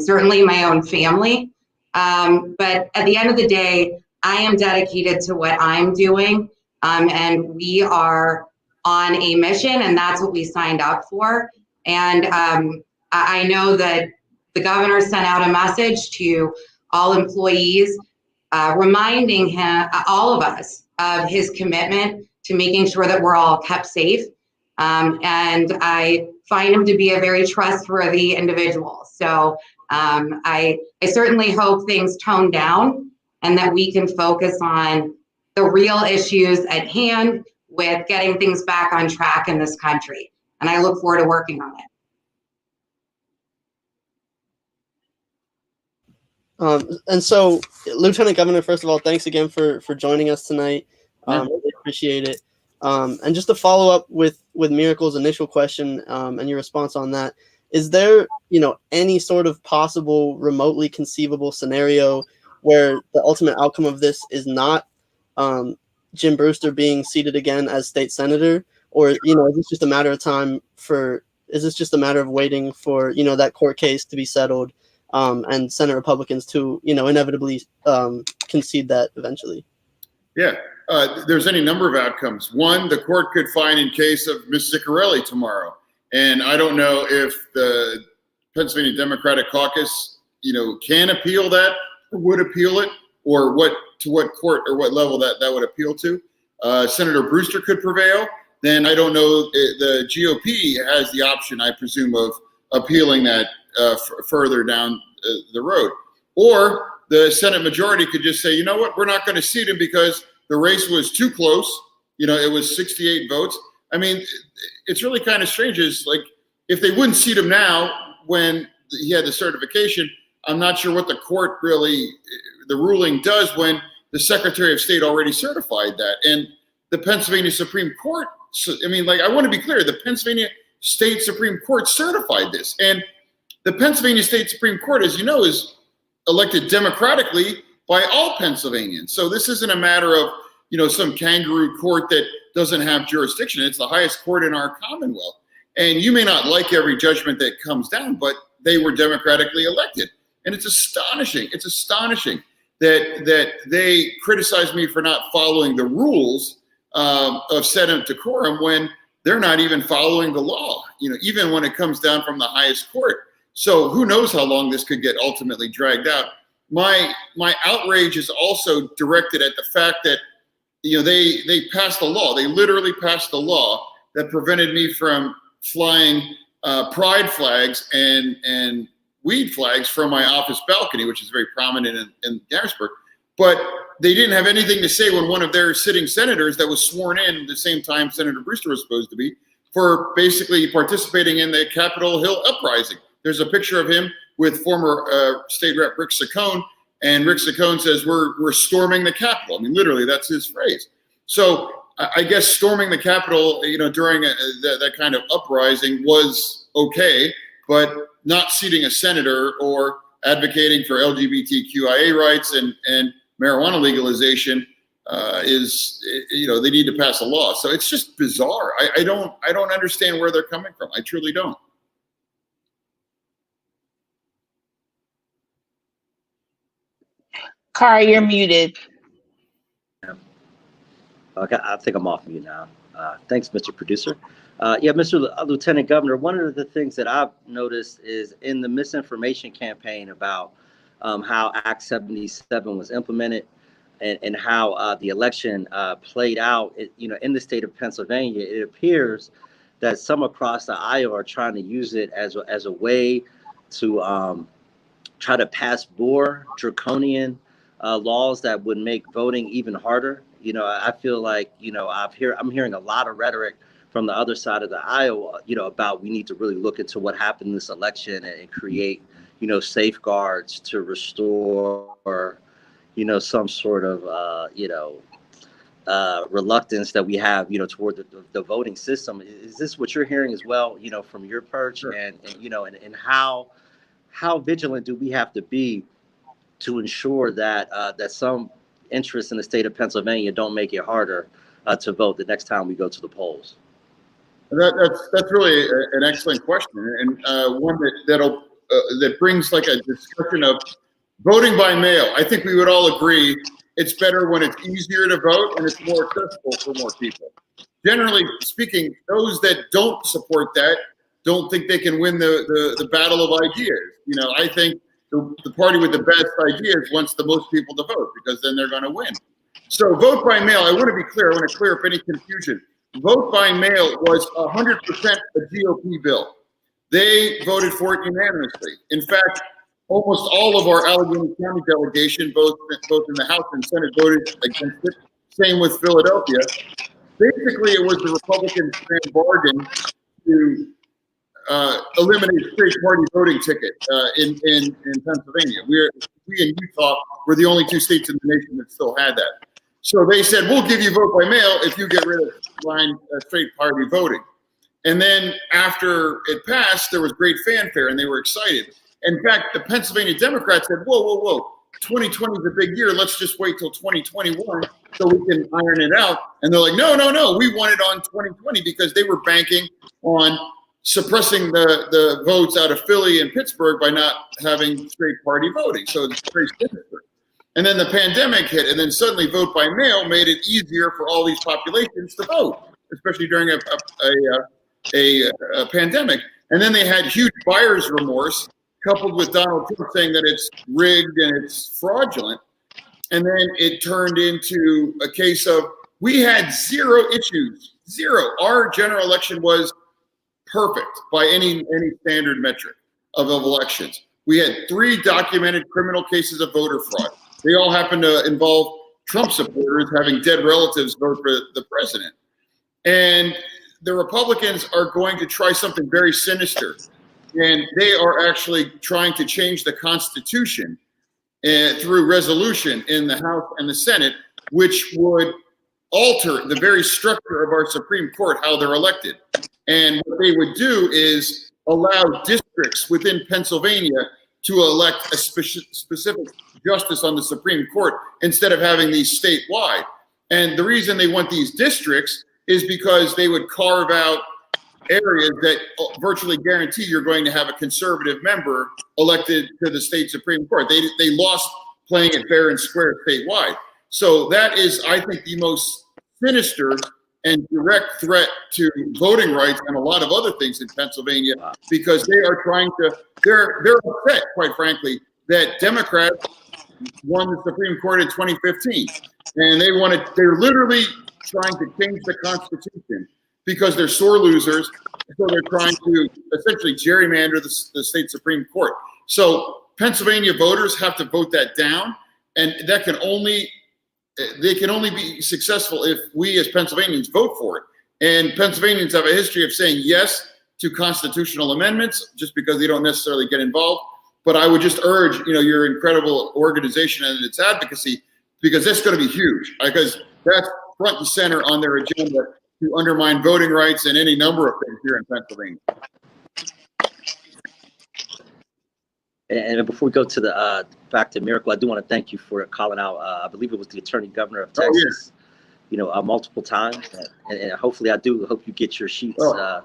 certainly my own family. But at the end of the day, I am dedicated to what I'm doing, and we are on a mission, and that's what we signed up for. And I know that the governor sent out a message to all employees, reminding all of us of his commitment to making sure that we're all kept safe. And I find him to be a very trustworthy individual. So I certainly hope things tone down and that we can focus on the real issues at hand with getting things back on track in this country. And I look forward to working on it. And so, Lieutenant Governor, first of all, thanks again for joining us tonight. Really appreciate it. And just to follow up with Miracle's initial question and your response on that, is there, any sort of possible remotely conceivable scenario where the ultimate outcome of this is not Jim Brewster being seated again as state senator, or is this just a matter of time is this just a matter of waiting for that court case to be settled and Senate Republicans to inevitably concede that eventually? Yeah, there's any number of outcomes. One, the court could find in case of Ms. Ziccarelli tomorrow, and I don't know if the Pennsylvania Democratic Caucus can appeal that or would appeal it, or to what court or what level that would appeal to. Senator Brewster could prevail. Then I don't know, the GOP has the option, I presume, of appealing that further down the road. Or the Senate majority could just say, you know what, we're not going to seat him because the race was too close. It was 68 votes. I mean, it's really kind of strange. Is like, if they wouldn't seat him now when he had the certification, I'm not sure what the court really, the ruling does when the Secretary of State already certified that. And the Pennsylvania Supreme Court, I want to be clear, the Pennsylvania State Supreme Court certified this. And the Pennsylvania State Supreme Court, as you know, is elected democratically by all Pennsylvanians. So this isn't a matter of, some kangaroo court that doesn't have jurisdiction. It's the highest court in our Commonwealth. And you may not like every judgment that comes down, but they were democratically elected. And it's astonishing. It's astonishing that they criticize me for not following the rules of Senate decorum when they're not even following the law, even when it comes down from the highest court. So who knows how long this could get ultimately dragged out. My outrage is also directed at the fact that, they passed a law. They literally passed a law that prevented me from flying pride flags and weed flags from my office balcony, which is very prominent in Harrisburg. But they didn't have anything to say when one of their sitting senators that was sworn in the same time Senator Brewster was supposed to be, for basically participating in the Capitol Hill uprising. There's a picture of him with former State Rep Rick Saccone, and Rick Saccone says, we're storming the Capitol. I mean, literally, that's his phrase. So I guess storming the Capitol, during that kind of uprising was okay, but not seating a senator or advocating for LGBTQIA rights and marijuana legalization is, they need to pass a law. So it's just bizarre. I don't understand where they're coming from. I truly don't. Kara, you're muted. Okay, I think I'm off mute now. Thanks, Mr. Producer. Mr. Lieutenant Governor, one of the things that I've noticed is in the misinformation campaign about how Act 77 was implemented and how the election played out, in the state of Pennsylvania, it appears that some across the aisle are trying to use it as a way to try to pass more draconian laws that would make voting even harder. I feel like, I'm hearing a lot of rhetoric from the other side of the aisle, about we need to really look into what happened in this election and create, safeguards to restore, some sort of, reluctance that we have, toward the voting system. Is this what you're hearing as well, from your perch? Sure. And how vigilant do we have to be to ensure that that some interests in the state of Pennsylvania don't make it harder to vote the next time we go to the polls? That's really an excellent question, and one that brings like a discussion of voting by mail. I think we would all agree it's better when it's easier to vote and it's more accessible for more people. Generally speaking, those that don't support that don't think they can win the battle of ideas. I think the party with the best ideas wants the most people to vote because then they're going to win. So vote by mail, I want to be clear. I want to clear up any confusion. Vote by mail was 100% a GOP bill. They voted for it unanimously. In fact, almost all of our Allegheny County delegation, both in the House and Senate, voted against it. Same with Philadelphia. Basically, it was the Republicans' grand bargain to eliminate straight party voting ticket in Pennsylvania. We in Utah were the only two states in the nation that still had that. So they said, we'll give you vote by mail if you get rid of straight party voting. And then after it passed, there was great fanfare and they were excited. In fact, the Pennsylvania Democrats said, whoa, 2020 is a big year. Let's just wait till 2021 so we can iron it out. And they're like, no, we want it on 2020 because they were banking on suppressing the votes out of Philly and Pittsburgh by not having straight party voting. So it's very sinister. And then the pandemic hit, and then suddenly vote by mail made it easier for all these populations to vote, especially during a pandemic. And then they had huge buyer's remorse, coupled with Donald Trump saying that it's rigged and it's fraudulent. And then it turned into a case of we had zero issues, zero. Our general election was perfect by any standard metric of elections. We had 3 documented criminal cases of voter fraud. They all happened to involve Trump supporters having dead relatives vote for the president. And the Republicans are going to try something very sinister. And they are actually trying to change the Constitution through resolution in the House and the Senate, which would alter the very structure of our Supreme Court, how they're elected. And what they would do is allow districts within Pennsylvania to elect a specific justice on the Supreme Court instead of having these statewide. And the reason they want these districts is because they would carve out areas that virtually guarantee you're going to have a conservative member elected to the state Supreme Court. They lost playing it fair and square statewide. So that is, I think, the most sinister and direct threat to voting rights and a lot of other things in Pennsylvania, because they are trying to, they're upset, quite frankly, that Democrats won the Supreme Court in 2015. And they're literally trying to change the Constitution because they're sore losers. So they're trying to essentially gerrymander the state Supreme Court. So Pennsylvania voters have to vote that down, and they can only be successful if we as Pennsylvanians vote for it. And Pennsylvanians have a history of saying yes to constitutional amendments just because they don't necessarily get involved. But I would just urge, your incredible organization and its advocacy, because that's going to be huge, because that's front and center on their agenda to undermine voting rights and any number of things here in Pennsylvania. And before we go to the back to Miracle, I do want to thank you for calling out. I believe it was the Attorney Governor of Texas, multiple times, and hopefully I do hope you get your sheets. All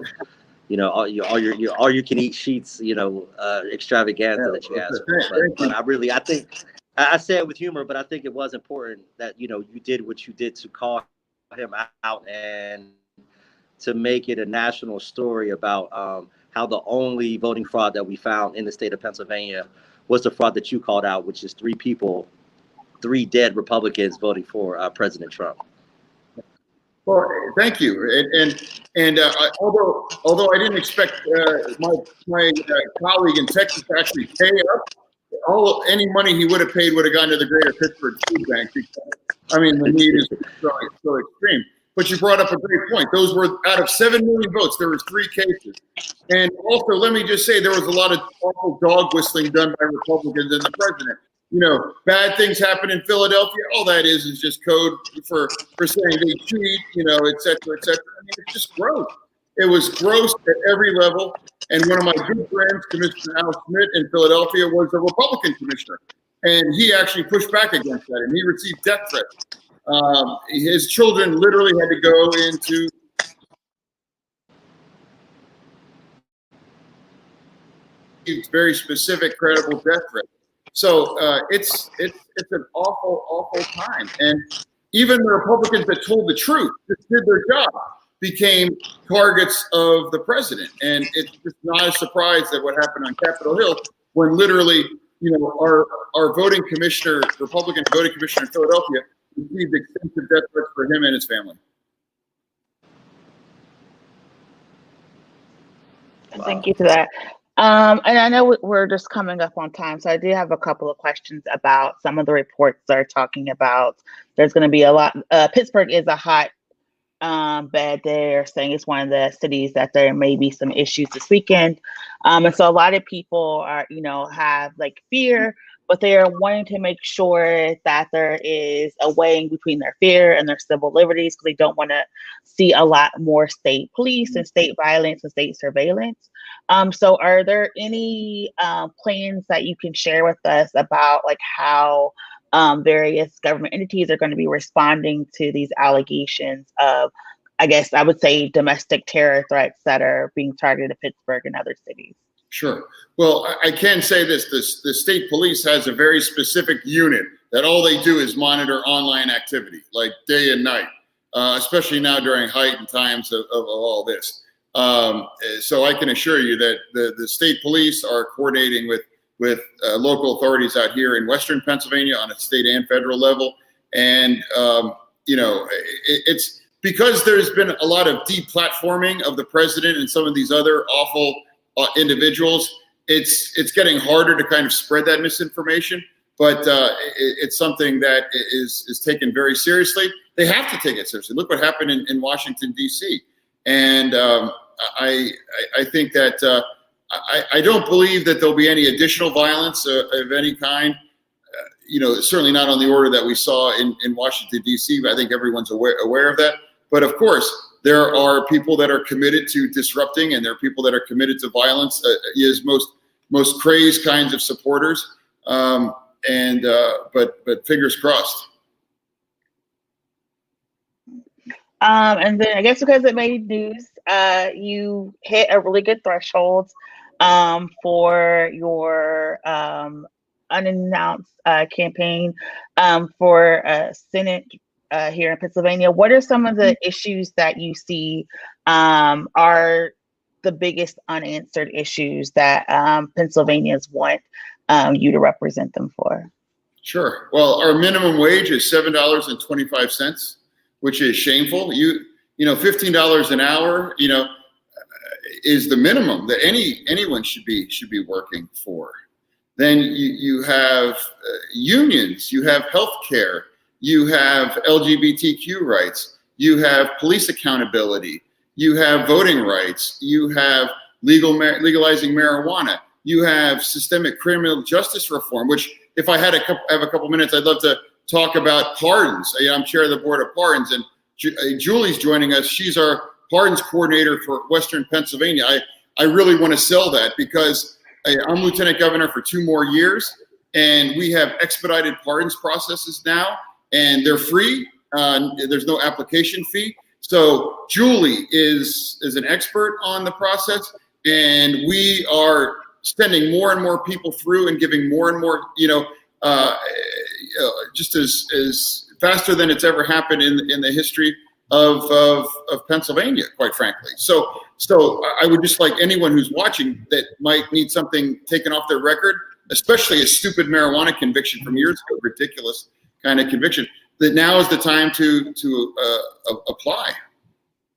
you can eat sheets, extravaganza that you asked for. But I think I say it with humor, but I think it was important that you did what you did to call him out and to make it a national story about how the only voting fraud that we found in the state of Pennsylvania was the fraud that you called out, which is 3 dead Republicans voting for President Trump. Well, thank you. And although I didn't expect my colleague in Texas to actually pay up, any money he would have paid would have gone to the Greater Pittsburgh Food Bank. Because, the need is so extreme. But you brought up a great point. Those were out of 7 million votes. There was 3 cases. And also, let me just say, there was a lot of awful dog whistling done by Republicans and the president. Bad things happen in Philadelphia. All that is just code for saying they cheat, et cetera, et cetera. It's just gross. It was gross at every level. And one of my good friends, Commissioner Al Schmidt in Philadelphia, was a Republican commissioner. And he actually pushed back against that, and he received death threats. His children literally had to go into very specific, credible death threats. So it's an awful time. And even the Republicans that told the truth, just did their job, became targets of the president. And it's just not a surprise that what happened on Capitol Hill, when literally, our voting commissioner, Republican voting commissioner in Philadelphia, received extensive death threats for him and his family. Thank you for that. And I know we're just coming up on time, so I do have a couple of questions about some of the reports that are talking about there's going to be a lot. Pittsburgh is a hot bed. They're saying it's one of the cities that there may be some issues this weekend. And so a lot of people are, have like fear, but they are wanting to make sure that there is a weighing between their fear and their civil liberties, because they don't want to see a lot more state police and state violence and state surveillance. So are there any plans that you can share with us about like how various government entities are going to be responding to these allegations of, I guess I would say, domestic terror threats that are being targeted at Pittsburgh and other cities? Sure. Well, I can say this. The state police has a very specific unit that all they do is monitor online activity, like day and night, especially now during heightened times of all this. So I can assure you that the state police are coordinating with local authorities out here in Western Pennsylvania on a state and federal level. And, it's because there's been a lot of deplatforming of the president and some of these other awful individuals. It's getting harder to kind of spread that misinformation, but it's something that is taken very seriously. They have to take it seriously. Look what happened in Washington, D.C. And I think that I don't believe that there'll be any additional violence of any kind. Certainly not on the order that we saw in Washington, D.C., but I think everyone's aware of that. But of course, there are people that are committed to disrupting, and there are people that are committed to violence, as most crazed kinds of supporters. But fingers crossed. And then I guess because it made news, you hit a really good threshold for your unannounced campaign for Senate here in Pennsylvania. What are some of the issues that you see are the biggest unanswered issues that Pennsylvanians want you to represent them for? Sure. Well, our minimum wage is $7.25, which is shameful. $15 an hour, is the minimum that anyone should be working for. Then you have unions, you have healthcare, you have LGBTQ rights, you have police accountability, you have voting rights, you have legalizing marijuana, you have systemic criminal justice reform, which if I have a couple minutes, I'd love to talk about pardons. I'm chair of the board of pardons, and Julie's joining us. She's our pardons coordinator for Western Pennsylvania. I really want to sell that because I'm lieutenant governor for 2 more years, and we have expedited pardons processes now, and they're free. There's no application fee. So Julie is an expert on the process, and we are sending more and more people through and giving more and more, just as faster than it's ever happened in the history of Pennsylvania, quite frankly. So I would just like anyone who's watching that might need something taken off their record, especially a stupid marijuana conviction from years ago, ridiculous kind of conviction, that now is the time to apply.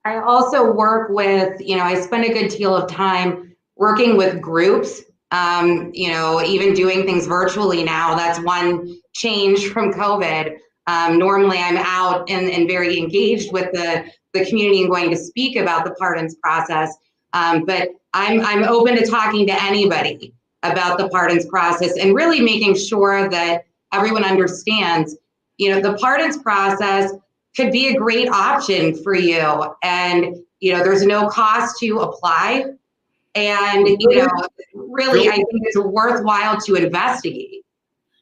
I also work with, I spend a good deal of time working with groups, even doing things virtually now. That's one change from COVID. Normally I'm out and very engaged with the community and going to speak about the pardons process. But I'm open to talking to anybody about the pardons process and really making sure that everyone understands, the pardons process could be a great option for you. And, there's no cost to apply. And, really, I think it's worthwhile to investigate.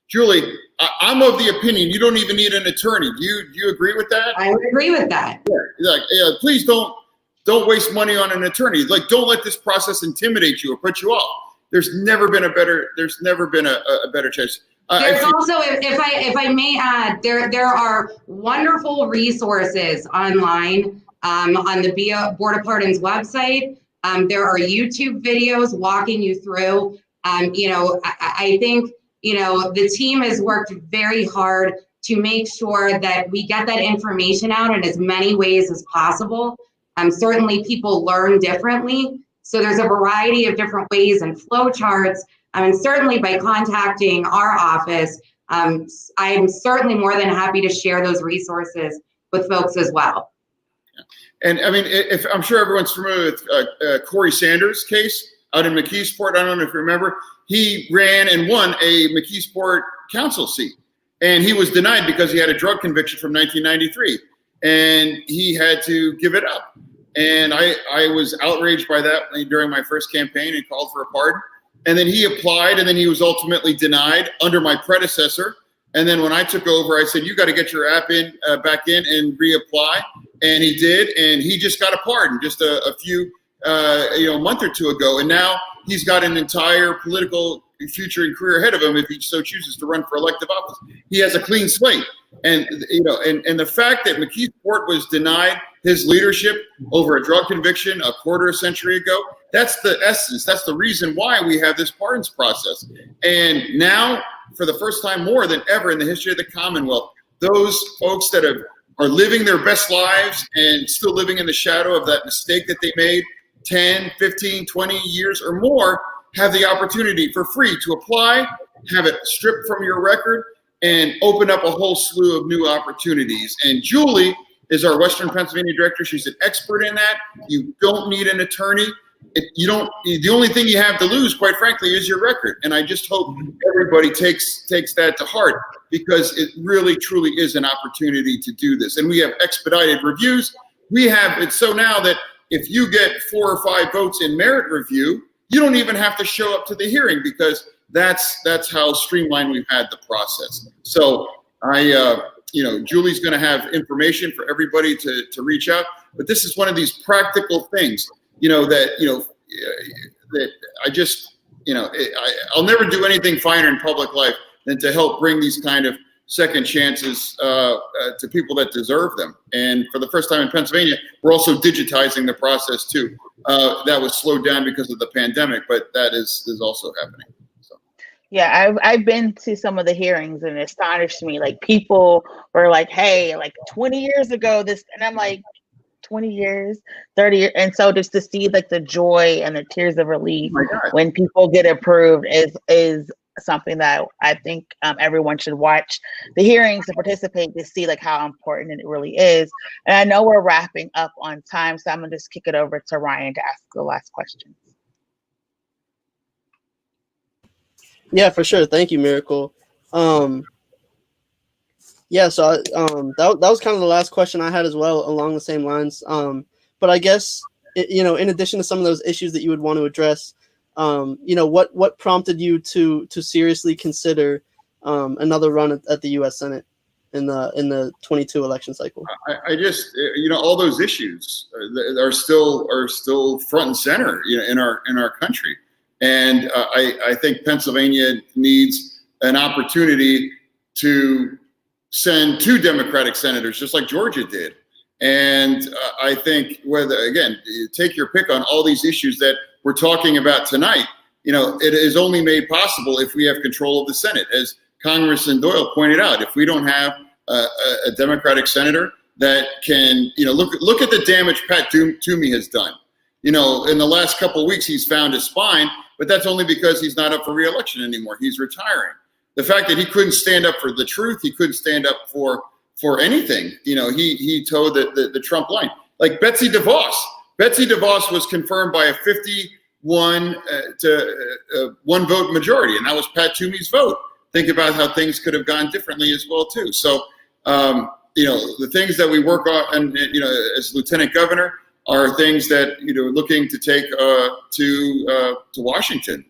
Julie, I'm of the opinion you don't even need an attorney. Do you agree with that? I would agree with that. Yeah. Please don't waste money on an attorney. Don't let this process intimidate you or put you off. There's never been a better chance. There's also, if I may add, there are wonderful resources online on the Board of Pardons website. There are YouTube videos walking you through. I think, the team has worked very hard to make sure that we get that information out in as many ways as possible. Certainly people learn differently. So there's a variety of different ways and flow charts. And certainly by contacting our office, I'm certainly more than happy to share those resources with folks as well. And I mean, if I'm sure everyone's familiar with Corey Sanders' case out in McKeesport. I don't know if you remember. He ran and won a McKeesport council seat, and he was denied because he had a drug conviction from 1993, and he had to give it up. And I was outraged by that during my first campaign and called for a pardon. And then he applied, and then he was ultimately denied under my predecessor. And then when I took over, I said, you got to get your app in, back in and reapply. And he did, and he just got a pardon just a few, month or two ago. And now he's got an entire political future and career ahead of him if he so chooses to run for elective office. He has a clean slate. And, and the fact that McKeesport was denied his leadership over a drug conviction a quarter century ago, that's the essence. That's the reason why we have this pardons process. And now, for the first time more than ever in the history of the Commonwealth, those folks that are living their best lives and still living in the shadow of that mistake that they made 10, 15, 20 years or more have the opportunity for free to apply, have it stripped from your record, and open up a whole slew of new opportunities. And Julie is our Western Pennsylvania director. She's an expert in that. You don't need an attorney. The only thing you have to lose, quite frankly, is your record. And I just hope everybody takes that to heart, because it really, truly is an opportunity to do this. And we have expedited reviews. We have it so now that if you get 4 or 5 votes in merit review, you don't even have to show up to the hearing, because that's how streamlined we've had the process. So Julie's going to have information for everybody to reach out. But this is one of these practical things, that I just, I'll never do anything finer in public life than to help bring these kind of second chances to people that deserve them. And for the first time in Pennsylvania, we're also digitizing the process too. That was slowed down because of the pandemic, but that is also happening. So. Yeah, I've been to some of the hearings, and it astonished me. Like, people were like, hey, like 20 years ago, this, and I'm like, 20 years, 30 years. And so just to see like the joy and the tears of relief when people get approved is something that I think everyone should watch the hearings and participate to see like how important it really is. And I know we're wrapping up on time, so I'm gonna just kick it over to Ryan to ask the last question. Yeah, for sure. Thank you, Miracle. Yeah, so that was kind of the last question I had as well, along the same lines. But I guess, in addition to some of those issues that you would want to address, what prompted you to seriously consider another run at the U.S. Senate in the 22 election cycle? I just, all those issues are still front and center, in our country. And I think Pennsylvania needs an opportunity to send 2 Democratic senators, just like Georgia did. And I think again, take your pick on all these issues that we're talking about tonight. It is only made possible if we have control of the Senate. As Congressman Doyle pointed out, if we don't have a Democratic senator that can, look at the damage Pat Toomey has done. In the last couple of weeks, he's found his spine, but that's only because he's not up for re-election anymore. He's retiring. The fact that he couldn't stand up for the truth, he couldn't stand up for anything. He towed the Trump line. Like Betsy DeVos. Betsy DeVos was confirmed by a 51 to 1 vote majority, and that was Pat Toomey's vote. Think about how things could have gone differently as well too. So, the things that we work on, and as Lieutenant Governor, are things that looking to take to Washington.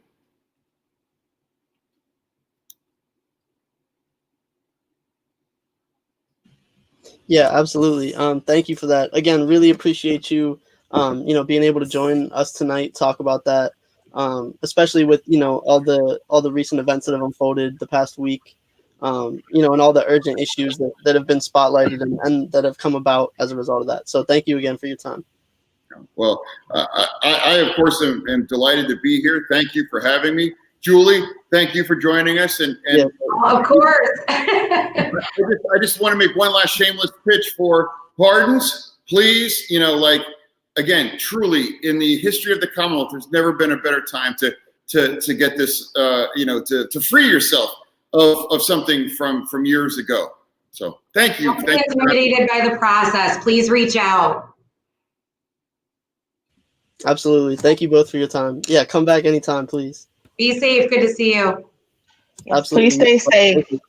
Yeah, absolutely. Thank you for that. Again, really appreciate you, being able to join us tonight, talk about that, especially with, all the recent events that have unfolded the past week, and all the urgent issues that have been spotlighted and that have come about as a result of that. So thank you again for your time. Well, I of course am delighted to be here. Thank you for having me. Julie, thank you for joining us. And yeah. Of course. I just want to make one last shameless pitch for pardons. Please, again, truly, in the history of the Commonwealth, there's never been a better time to get this, to free yourself of something from years ago. So thank you. Don't be intimidated by the process. Please reach out. Absolutely. Thank you both for your time. Yeah, come back anytime, please. Be safe. Good to see you. Yes, Absolutely. please stay safe.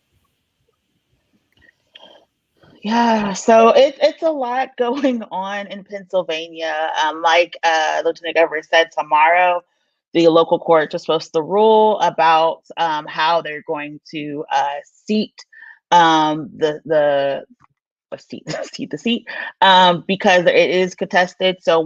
Yeah, so it's a lot going on in Pennsylvania. Like Lieutenant Governor said, tomorrow the local courts are supposed to rule about how they're going to seat the seat because it is contested. So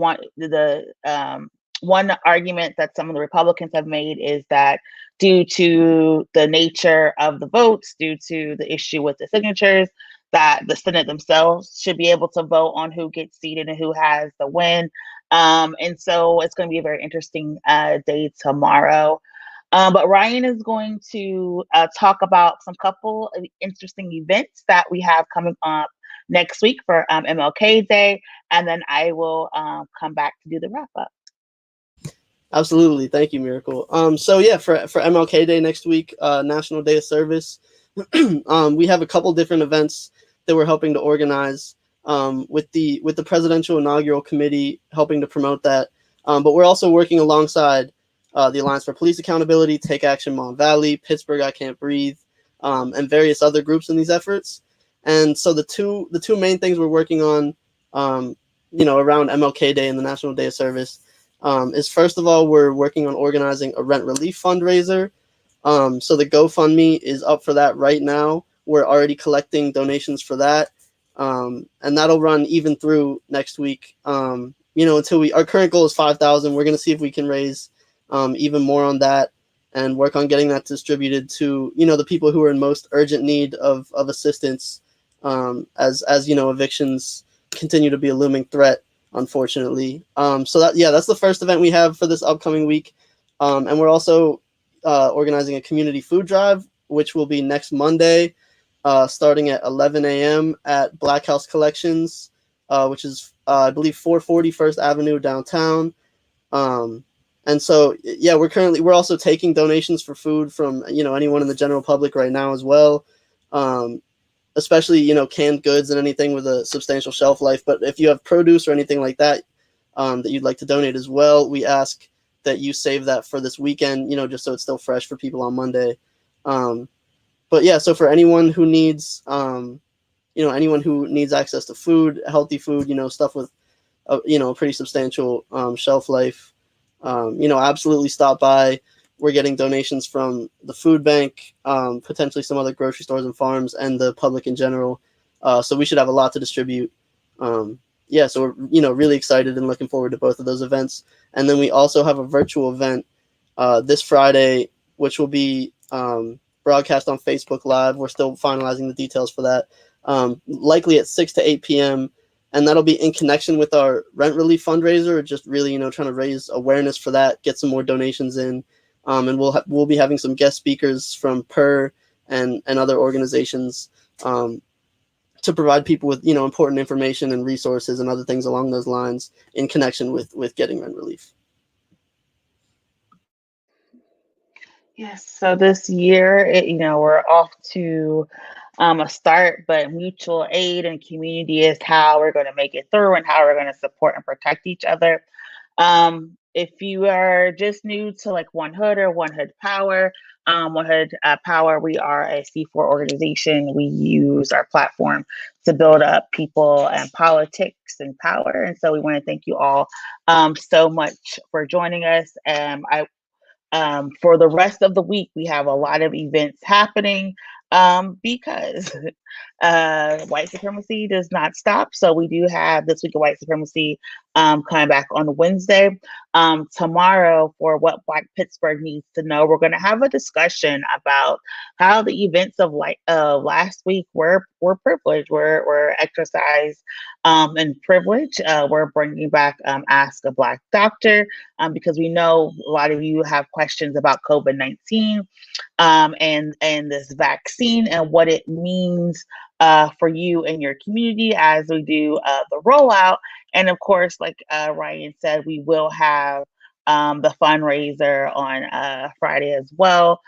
one argument that some of the Republicans have made is that due to the nature of the votes, due to the issue with the signatures, that the Senate themselves should be able to vote on who gets seated and who has the win. And so it's going to be a very interesting day tomorrow. But Ryan is going to talk about some couple of interesting events that we have coming up next week for MLK Day, and then I will come back to do the wrap up. Absolutely. Thank you, Miracle. So yeah, for MLK Day next week, National Day of Service, we have a couple different events that we're helping to organize with the Presidential Inaugural Committee helping to promote that. But we're also working alongside the Alliance for Police Accountability, Take Action Mon Valley, Pittsburgh I Can't Breathe, and various other groups in these efforts. And so the two main things we're working on, around MLK Day and the National Day of Service, is first of all, we're working on organizing a rent relief fundraiser. So the GoFundMe is up for that right now. We're already collecting donations for that. And that'll run even through next week, until our current goal is 5,000. We're going to see if we can raise even more on that and work on getting that distributed to, the people who are in most urgent need of assistance, as evictions continue to be a looming threat, unfortunately. So that's the first event we have for this upcoming week. And we're also organizing a community food drive, which will be next Monday, starting at 11 a.m. at Black House Collections, which is, I believe, 440 First Avenue downtown. And so, yeah, we're also taking donations for food from, anyone in the general public right now as well. Especially, canned goods and anything with a substantial shelf life. But if you have produce or anything like that, that you'd like to donate as well, we ask that you save that for this weekend, just so it's still fresh for people on Monday. But yeah, so for anyone who needs, access to food, healthy food, stuff with, a pretty substantial shelf life, absolutely stop by. We're getting donations from the food bank, potentially some other grocery stores and farms, and the public in general. So we should have a lot to distribute. So we're, really excited and looking forward to both of those events. And then we also have a virtual event this Friday, which will be broadcast on Facebook Live. We're still finalizing the details for that, likely at 6 to 8 p.m. And that'll be in connection with our rent relief fundraiser, just really, trying to raise awareness for that, get some more donations in. And we'll be having some guest speakers from PER and other organizations to provide people with, important information and resources and other things along those lines in connection with getting rent relief. Yes, so this year, we're off to a start, but mutual aid and community is how we're going to make it through and how we're going to support and protect each other. If you are just new to like One Hood or One Hood Power, One Hood Power, we are a C4 organization. We use our platform to build up people and politics and power. And so we want to thank you all so much for joining us. For the rest of the week, we have a lot of events happening because white supremacy does not stop. So we do have this week of white supremacy coming back on Wednesday. Tomorrow, for what Black Pittsburgh needs to know, we're going to have a discussion about how the events of last week were privileged, were exercised in privilege. We're bringing back Ask a Black Doctor because we know a lot of you have questions about COVID-19 and this vaccine and what it means for you and your community as we do the rollout. And of course, like Ryan said, we will have the fundraiser on Friday as well.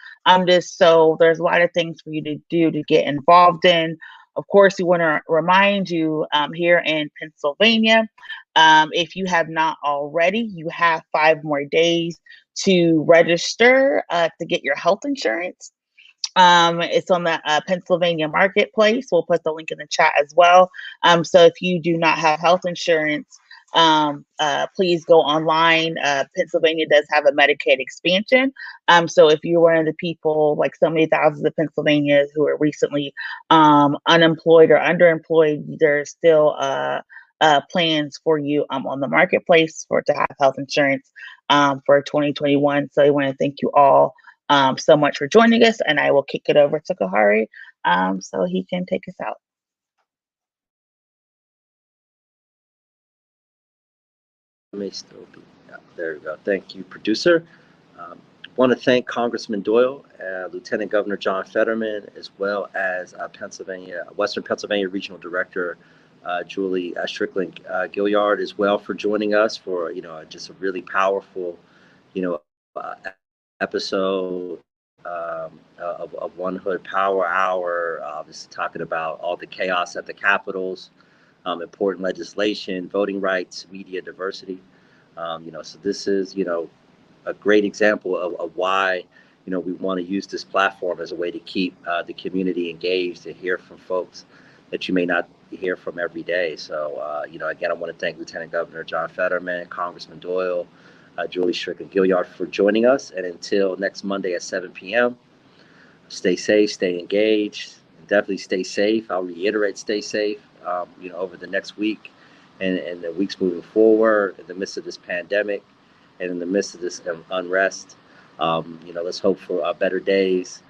So there's a lot of things for you to do to get involved in. Of course, we want to remind you here in Pennsylvania, if you have not already, you have 5 more days to register to get your health insurance. It's on the Pennsylvania Marketplace. We'll put the link in the chat as well. So if you do not have health insurance, please go online. Pennsylvania does have a Medicaid expansion. So if you're one of the people, like so many thousands of Pennsylvanians who are recently unemployed or underemployed, there's still plans for you on the Marketplace to have health insurance for 2021. So I want to thank you all so much for joining us, and I will kick it over to Kahari so he can take us out. May still be. Yeah, there we go. Thank you, producer. Want to thank Congressman Doyle, Lieutenant Governor John Fetterman, as well as Western Pennsylvania Regional Director Julie Strickland Gilliard, as well, for joining us for just a really powerful episode of One Hood Power Hour. Obviously talking about all the chaos at the capitals, important legislation, voting rights, media diversity. So this is a great example of why we want to use this platform as a way to keep the community engaged and hear from folks that you may not hear from every day. So again, I want to thank Lieutenant Governor John Fetterman, Congressman Doyle, Julie Strickland Gilliard for joining us. And until next Monday at 7 p.m., stay safe, stay engaged, definitely stay safe. I'll reiterate, stay safe, over the next week and the weeks moving forward in the midst of this pandemic and in the midst of this unrest. Let's hope for better days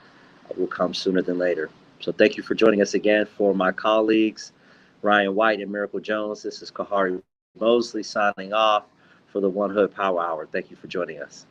will come sooner than later. So thank you for joining us again. For my colleagues, Ryan White and Miracle Jones, this is Kahari Mosley signing off for the One Hood Power Hour. Thank you for joining us.